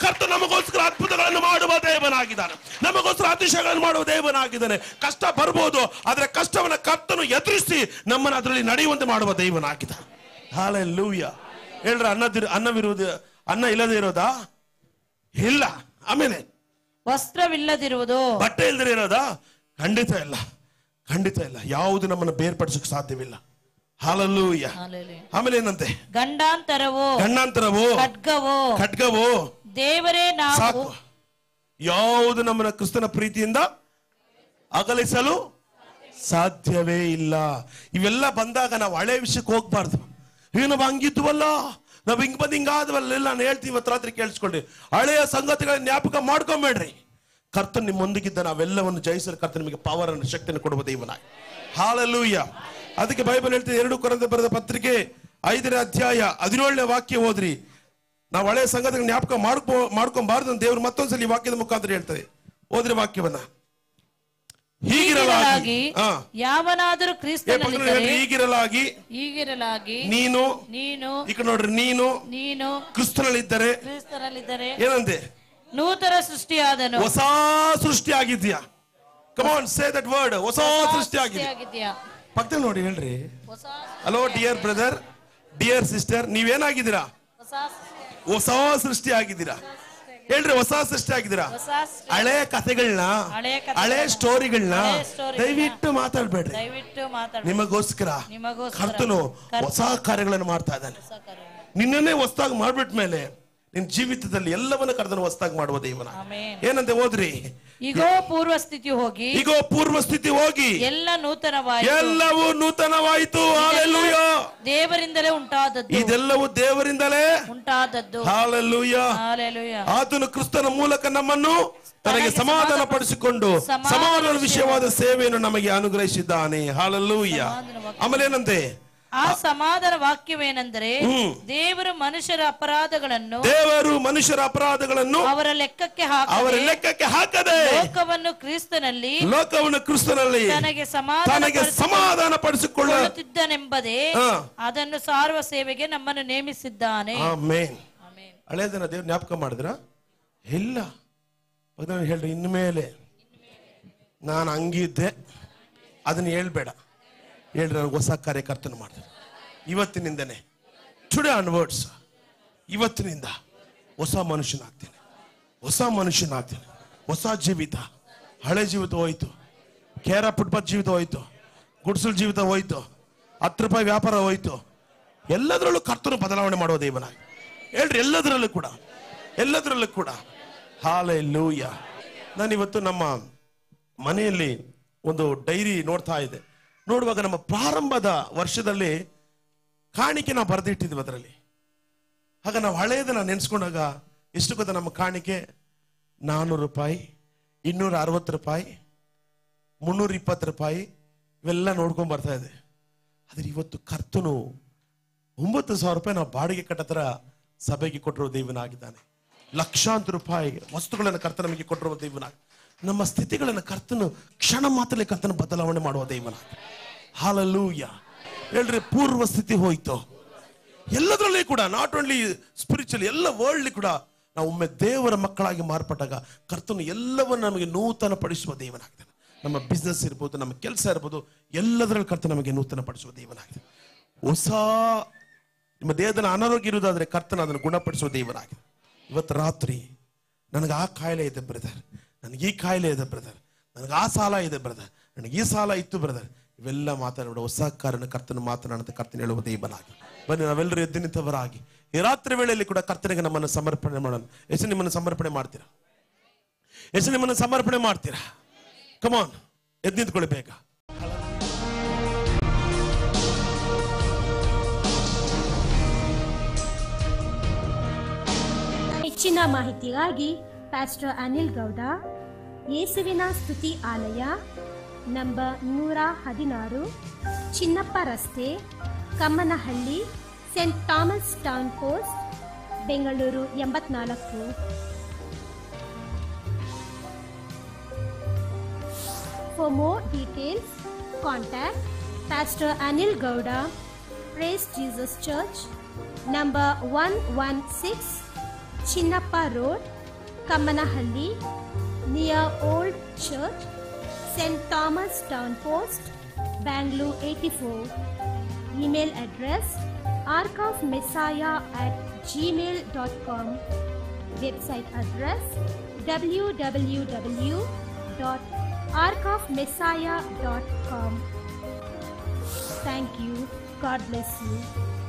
ಕರ್ತನು ನಮಗೋಸ್ಕರ ಅದ್ಭುತಗಳನ್ನು ಮಾಡುವ ದೇವನಾಗಿದ್ದಾನೆ, ನಮಗೋಸ್ಕರ ಅತಿಶಯಗಳನ್ನು ಮಾಡುವ ದೇವನಾಗಿದ್ದಾನೆ. ಕಷ್ಟ ಬರ್ಬೋದು, ಆದ್ರೆ ಕಷ್ಟವನ್ನ ಕರ್ತನು ಎದುರಿಸಿ ನಮ್ಮನ್ನು ಅದರಲ್ಲಿ ನಡೆಯುವಂತೆ ಮಾಡುವ ದೇವನಾಗಿದ್ದಾನೆ. ಹಲ್ಲೆಲೂಯಾ. ಹೇಳ್ರ, ಅನ್ನ ಇಲ್ಲದೆ ಇರೋದಾ? ಇಲ್ಲ. ಆಮೇಲೆ ವಸ್ತ್ರವಿಲ್ಲದಿರುವುದು, ಬಟ್ಟೆ ಇಲ್ಲದೆ ಇರೋದಾ? ಖಂಡಿತ ಇಲ್ಲ. ಯಾವುದು ನಮ್ಮನ್ನು ಬೇರ್ಪಡಿಸಕ್ಕೆ ಸಾಧ್ಯವಿಲ್ಲ. ಹಾಲೆಲೂಯಾ. ಆಮೇಲೆ ಏನಂತೆ? ಗಂಡಾಂತರವೋ ಖಡ್ಗವೋ ದೇವರೇ ನಾವು. ಸಾಕು. ಯಾವುದು ನಮ್ಮನ್ನ ಕ್ರಿಸ್ತನ ಪ್ರೀತಿಯಿಂದ ಅಗಲಿಸಲು ಸಾಧ್ಯವೇ ಇಲ್ಲ. ಇವೆಲ್ಲ ಬಂದಾಗ ನಾವು ಹಳೆ ವಿಷಯಕ್ಕೆ ಹೋಗ್ಬಾರ್ದು. ಈಗ ನಾವು ಹಂಗಿದ್ವಲ್ಲ, ನಾವು ಹಿಂಗ್ ಬಂದು ಹಿಂಗಾದ್ವಲ್ಲ, ನಾನು ಹೇಳ್ತೀವಿ ಇವತ್ತು ರಾತ್ರಿ ಕೇಳಿಸ್ಕೊಂಡ್ರಿ. ಹಳೆಯ ಸಂಗತಿಗಳ ಜ್ಞಾಪಕ ಮಾಡ್ಕೊಂಬೇಡ್ರಿ. ಕರ್ತನ್ ನಿಮ್ಮೊಂದಿಗಿದ್ದ ನಾವೆಲ್ಲವನ್ನು ಜಯಿಸಲು ಕರ್ತನ ನಿಮಗೆ ಪವರ್ ಅನ್ನು ಶಕ್ತಿಯನ್ನು ಕೊಡುವ ದೇವನಾಗಿ. ಹಾಲೆಲೂಯಾ. ಅದಕ್ಕೆ ಬೈಬಲ್ ಹೇಳ್ತೀವಿ, 2 ಕೊರಿಂಥ ಬರೆದ ಪತ್ರಿಕೆ 5ನೇ ಅಧ್ಯಾಯ 17ನೇ ವಾಕ್ಯ ಓದ್ರಿ. ನಾವು ಹಳೆಯ ಸಂಗತಿಗಳ ಜ್ಞಾಪಕ ಮಾಡ್ಕೊಂಬಾರ್ದು ಅಂತ ದೇವರು ಮತ್ತೊಂದ್ಸಲಿ ವಾಕ್ಯದ ಮುಖಾಂತರ ಹೇಳ್ತದೆ. ಓದ್ರಿ ವಾಕ್ಯವನ್ನ. ಹೀಗಿರಲಾಗಿ ಯಾವನಾದರೂ ಹೀಗಿರಲಾಗಿ ನೀನು ಈ ಕಡೆ ನೋಡ್ರಿ, ನೀನು ಕ್ರಿಸ್ತನಲ್ಲಿದ್ದರೆ ಏನಂತೆ? ನೂತನ ಸೃಷ್ಟಿಯಾದನು. ಹೊಸ ಸೃಷ್ಟಿ ಆಗಿದ್ಯಾ? Come on, say that word. ಹೊಸ ಸೃಷ್ಟಿ ಆಗಿದ್ಯಾ? ಪಕ್ಕದಲ್ಲಿ ನೋಡಿ ಹೇಳ್ರಿ. Hello dear brother, dear sister, ನೀವೇನಾಗಿದ್ದೀರಾ? ಹೊಸ ಸೃಷ್ಟಿ ಆಗಿದ್ದೀರಾ. ಹೇಳ್ರಿ, ಹೊಸ ಸೃಷ್ಟಿ ಆಗಿದ್ದೀರಾ. ಹಳೆ ಕಥೆಗಳನ್ನ, ಹಳೆ ಸ್ಟೋರಿಗಳನ್ನ ದಯವಿಟ್ಟು ಮಾತಾಡ್ಬೇಡ್ರಿ. ನಿಮಗೋಸ್ಕರ ಕರ್ತನು ಹೊಸ ಕಾರ್ಯಗಳನ್ನು ಮಾಡ್ತಾ ಇದ್ದಾನೆ. ನಿನ್ನನ್ನೇ ಹೊಸದಾಗಿ ಮಾಡ್ಬಿಟ್ಟ ಮೇಲೆ ನಿನ್ ಜೀವಿತದಲ್ಲಿ ಎಲ್ಲವನ್ನ ಕರ್ತನು ಹೊಸದಾಗಿ ಮಾಡುವ ದೇವನ. ಏನಂತೆ ಓದ್ರಿ. ಈಗೋ ಪೂರ್ವ ಸ್ಥಿತಿ ಹೋಗಿ ಎಲ್ಲವೂ ನೂತನವಾಯಿತು. ಹಲ್ಲೆಲೂಯಾ. ದೇವರಿಂದಲೇ ಉಂಟಾದದ್ದು. ಇದೆಲ್ಲವೂ ದೇವರಿಂದಲೇ ಉಂಟಾದದ್ದು. ಹಲ್ಲೆಲೂಯಾ. ಆತನು ಕ್ರಿಸ್ತನ ಮೂಲಕ ನಮ್ಮನ್ನು ತನಗೆ ಸಮಾಧಾನ ಪಡಿಸಿಕೊಂಡು ಸಮಾಧಾನ ವಿಷಯವಾದ ಸೇವೆಯನ್ನು ನಮಗೆ ಅನುಗ್ರಹಿಸಿದ್ದಾನೆ. ಹಲ್ಲೆಲೂಯಾ. ಆಮೇಲೆ ಏನಂತೆ? ಆ ಸಮಾಧಾನ ವಾಕ್ಯವೇನೆಂದರೆ, ದೇವರು ಮನುಷ್ಯರ ಅಪರಾಧಗಳನ್ನು ಅವರ ಲೆಕ್ಕಕ್ಕೆ ಹಾಕದೆ ಲೋಕವನ್ನು ಕ್ರಿಸ್ತನಲ್ಲಿ ತನಗೆ ಸಮಾಧಾನ ಪಡಿಸಿಕೊಳ್ಳುತ್ತಿದ್ದನೆಂಬುದೇ ಅದನ್ನು ಸಾರುವ ಸೇವೆಗೆ ನಮ್ಮನ್ನು ನೇಮಿಸಿದ್ದಾನೆ. ಆಮೆನ್. ಹಳೆಯದನ್ನ ದೇವರು ಜ್ಞಾಪಕ ಮಾಡಿದ್ರ ಇಲ್ಲ? ಹೇಳ್ರಿ, ಇನ್ಮೇಲೆ ನಾನು ಹಂಗಿದ್ದೆ ಅದನ್ನ ಹೇಳ್ಬೇಡ. ಹೇಳ್ರಿ, ನನಗೆ ಹೊಸ ಕಾರ್ಯಕರ್ತನ ಮಾಡಿದ್ರು ಇವತ್ತಿನಿಂದನೇ. ಟುಡೇ ಆನ್ವರ್ಡ್ಸ್, ಇವತ್ತಿನಿಂದ ಹೊಸ ಮನುಷ್ಯನಾಗ್ತೇನೆ. ಹೊಸ ಜೀವಿತ. ಹಳೆ ಜೀವಿತ ಹೋಯ್ತು, ಕೇರ ಫುಟ್ಪಾತ್ ಜೀವಿತ ಹೋಯ್ತು, ಗುಡ್ಸಲ್ ಜೀವಿತ ಹೋಯ್ತು, 10 ರೂಪಾಯಿ ವ್ಯಾಪಾರ ಹೋಯ್ತು. ಎಲ್ಲದರಲ್ಲೂ ಕರ್ತನು ಬದಲಾವಣೆ ಮಾಡುವ ದೇವನಾಗಿ. ಹೇಳ್ರಿ, ಎಲ್ಲದರಲ್ಲೂ ಕೂಡ. ಹಲ್ಲೆಲೂಯಾ. ನಾನಿವತ್ತು ನಮ್ಮ ಮನೆಯಲ್ಲಿ ಒಂದು ಡೈರಿ ನೋಡ್ತಾ ಇದ್ದೆ. ನೋಡುವಾಗ ನಮ್ಮ ಪ್ರಾರಂಭದ ವರ್ಷದಲ್ಲಿ ಕಾಣಿಕೆ ನಾವು ಬರೆದಿಟ್ಟಿದ್ವಿ ಅದರಲ್ಲಿ. ಆಗ ನಾವು ಹಳೆಯದನ್ನ ನೆನೆಸ್ಕೊಂಡಾಗ ಎಷ್ಟು ಗೊತ್ತಾ? ನಮ್ಮ ಕಾಣಿಕೆ 400 ರೂಪಾಯಿ, 260 ರೂಪಾಯಿ, 320 ರೂಪಾಯಿ, ಇವೆಲ್ಲ ನೋಡ್ಕೊಂಡ್ ಬರ್ತಾ ಇದೆ. ಆದ್ರೆ ಇವತ್ತು ಕರ್ತನು 9,000 ರೂಪಾಯಿ ನಾವು ಬಾಡಿಗೆ ಕಟ್ಟತ್ರ ಸಭೆಗೆ ಕೊಟ್ಟಿರೋ ದೇವನಾಗಿದ್ದಾನೆ. ಲಕ್ಷಾಂತರ ರೂಪಾಯಿ ವಸ್ತುಗಳನ್ನು ಕರ್ತನ ನಮಗೆ ಕೊಟ್ಟಿರುವ ದೇವನಾಗಿ. ನಮ್ಮ ಸ್ಥಿತಿಗಳನ್ನು ಕರ್ತನು ಕ್ಷಣ ಮಾತ್ರದಲ್ಲಿ ಕರ್ತನ ಬದಲಾವಣೆ ಮಾಡುವ ದೇವನಾಗಿ. ಹಲ್ಲೆಲೂಯಾ. ಹೇಳ್ರಿ, ಪೂರ್ವ ಸ್ಥಿತಿ ಹೋಯ್ತು. ಎಲ್ಲದರಲ್ಲಿ ಕೂಡ, ನಾಟ್ ಓನ್ಲಿ ಸ್ಪಿರಿಚುವಲ್, ಎಲ್ಲ ವರ್ಲ್ಡ್ಲಿ ಕೂಡ ನಾವು ಒಮ್ಮೆ ದೇವರ ಮಕ್ಕಳಾಗಿ ಮಾರ್ಪಟ್ಟಾಗ ಕರ್ತನು ಎಲ್ಲವನ್ನು ನಮಗೆ ನೂತನ ಪಡಿಸುವ ದೇವನಾಗಿದ್ದಾನೆ. ನಮ್ಮ ಬಿಸ್ನೆಸ್ ಇರ್ಬೋದು, ನಮ್ಮ ಕೆಲಸ ಇರ್ಬೋದು, ಎಲ್ಲದರಲ್ಲಿ ಕರ್ತನು ನಮಗೆ ನೂತನ ಪಡಿಸುವ ದೇವನಾಗಿದೆ. ಹೊಸ ನಿಮ್ಮ ದೇಹದ ಅನಾರೋಗ್ಯ ಇರುವುದಾದ್ರೆ ಕರ್ತನ ಅದನ್ನು ಗುಣಪಡಿಸುವ ದೇವನಾಗಿದೆ. ಇವತ್ತು ರಾತ್ರಿ ನನಗೆ ಆ ಕಾಯಿಲೆ ಇದೆ ಬ್ರದರ್, ನನಗೆ ಈ ಕಾಯಿಲೆ ಇದೆ ಬ್ರದರ್, ನನಗೆ ಆ ಸಾಲ ಇದೆ ಬ್ರದರ್, ನನಗೆ ಈ ಸಾಲ ಇತ್ತು ಬ್ರದರ್, ಇವೆಲ್ಲ ಮಾತಾಡೋಣ. ಹೊಸ ಕಾರಣ ಕರ್ತನ ಮಾತನಾಡುತ್ತೆ, ಕರ್ತನ ಹೇಳುವ ದೇವನಾಗಿ. ಬನ್ನಿ, ನಾವೆಲ್ಲರೂ ಎದ್ದು ನಿಂತವರಾಗಿ ಈ ರಾತ್ರಿ ವೇಳೆಯಲ್ಲಿ ಕೂಡ ಕರ್ತನಿಗೆ ನಮ್ಮನ್ನು ಸಮರ್ಪಣೆ ಮಾಡೋಣ. ಎಷ್ಟು ನಿಮ್ಮನ್ನು ಸಮರ್ಪಣೆ ಮಾಡ್ತೀರಾ? ಕಮಾನ್, ಎದ್ದು ನಿಂತ್ಕೊಳ್ಳಿ ಬೇಗ. ಹೆಚ್ಚಿನ ಮಾಹಿತಿಗಾಗಿ ಪಾಸ್ಟರ್ ಅನಿಲ್ ಗೌಡ, ಯೇಸುವಿನ ಸ್ತುತಿ ಆಲಯ, ನಂಬರ್ 116, ಚಿನ್ನಪ್ಪ ರಸ್ತೆ, Kammanahalli, Saint Thomas Town post, Bengaluru 84. For more details, contact Pastor Anil Gowda, Praise Jesus Church, number 116, Chinnappa Road, Kammanahalli, near Old Church, St. Thomas Town Post, Bangalore 84. Email address arkofmessiah@gmail.com. Website address www.arkofmessiah.com. Thank you. God bless you.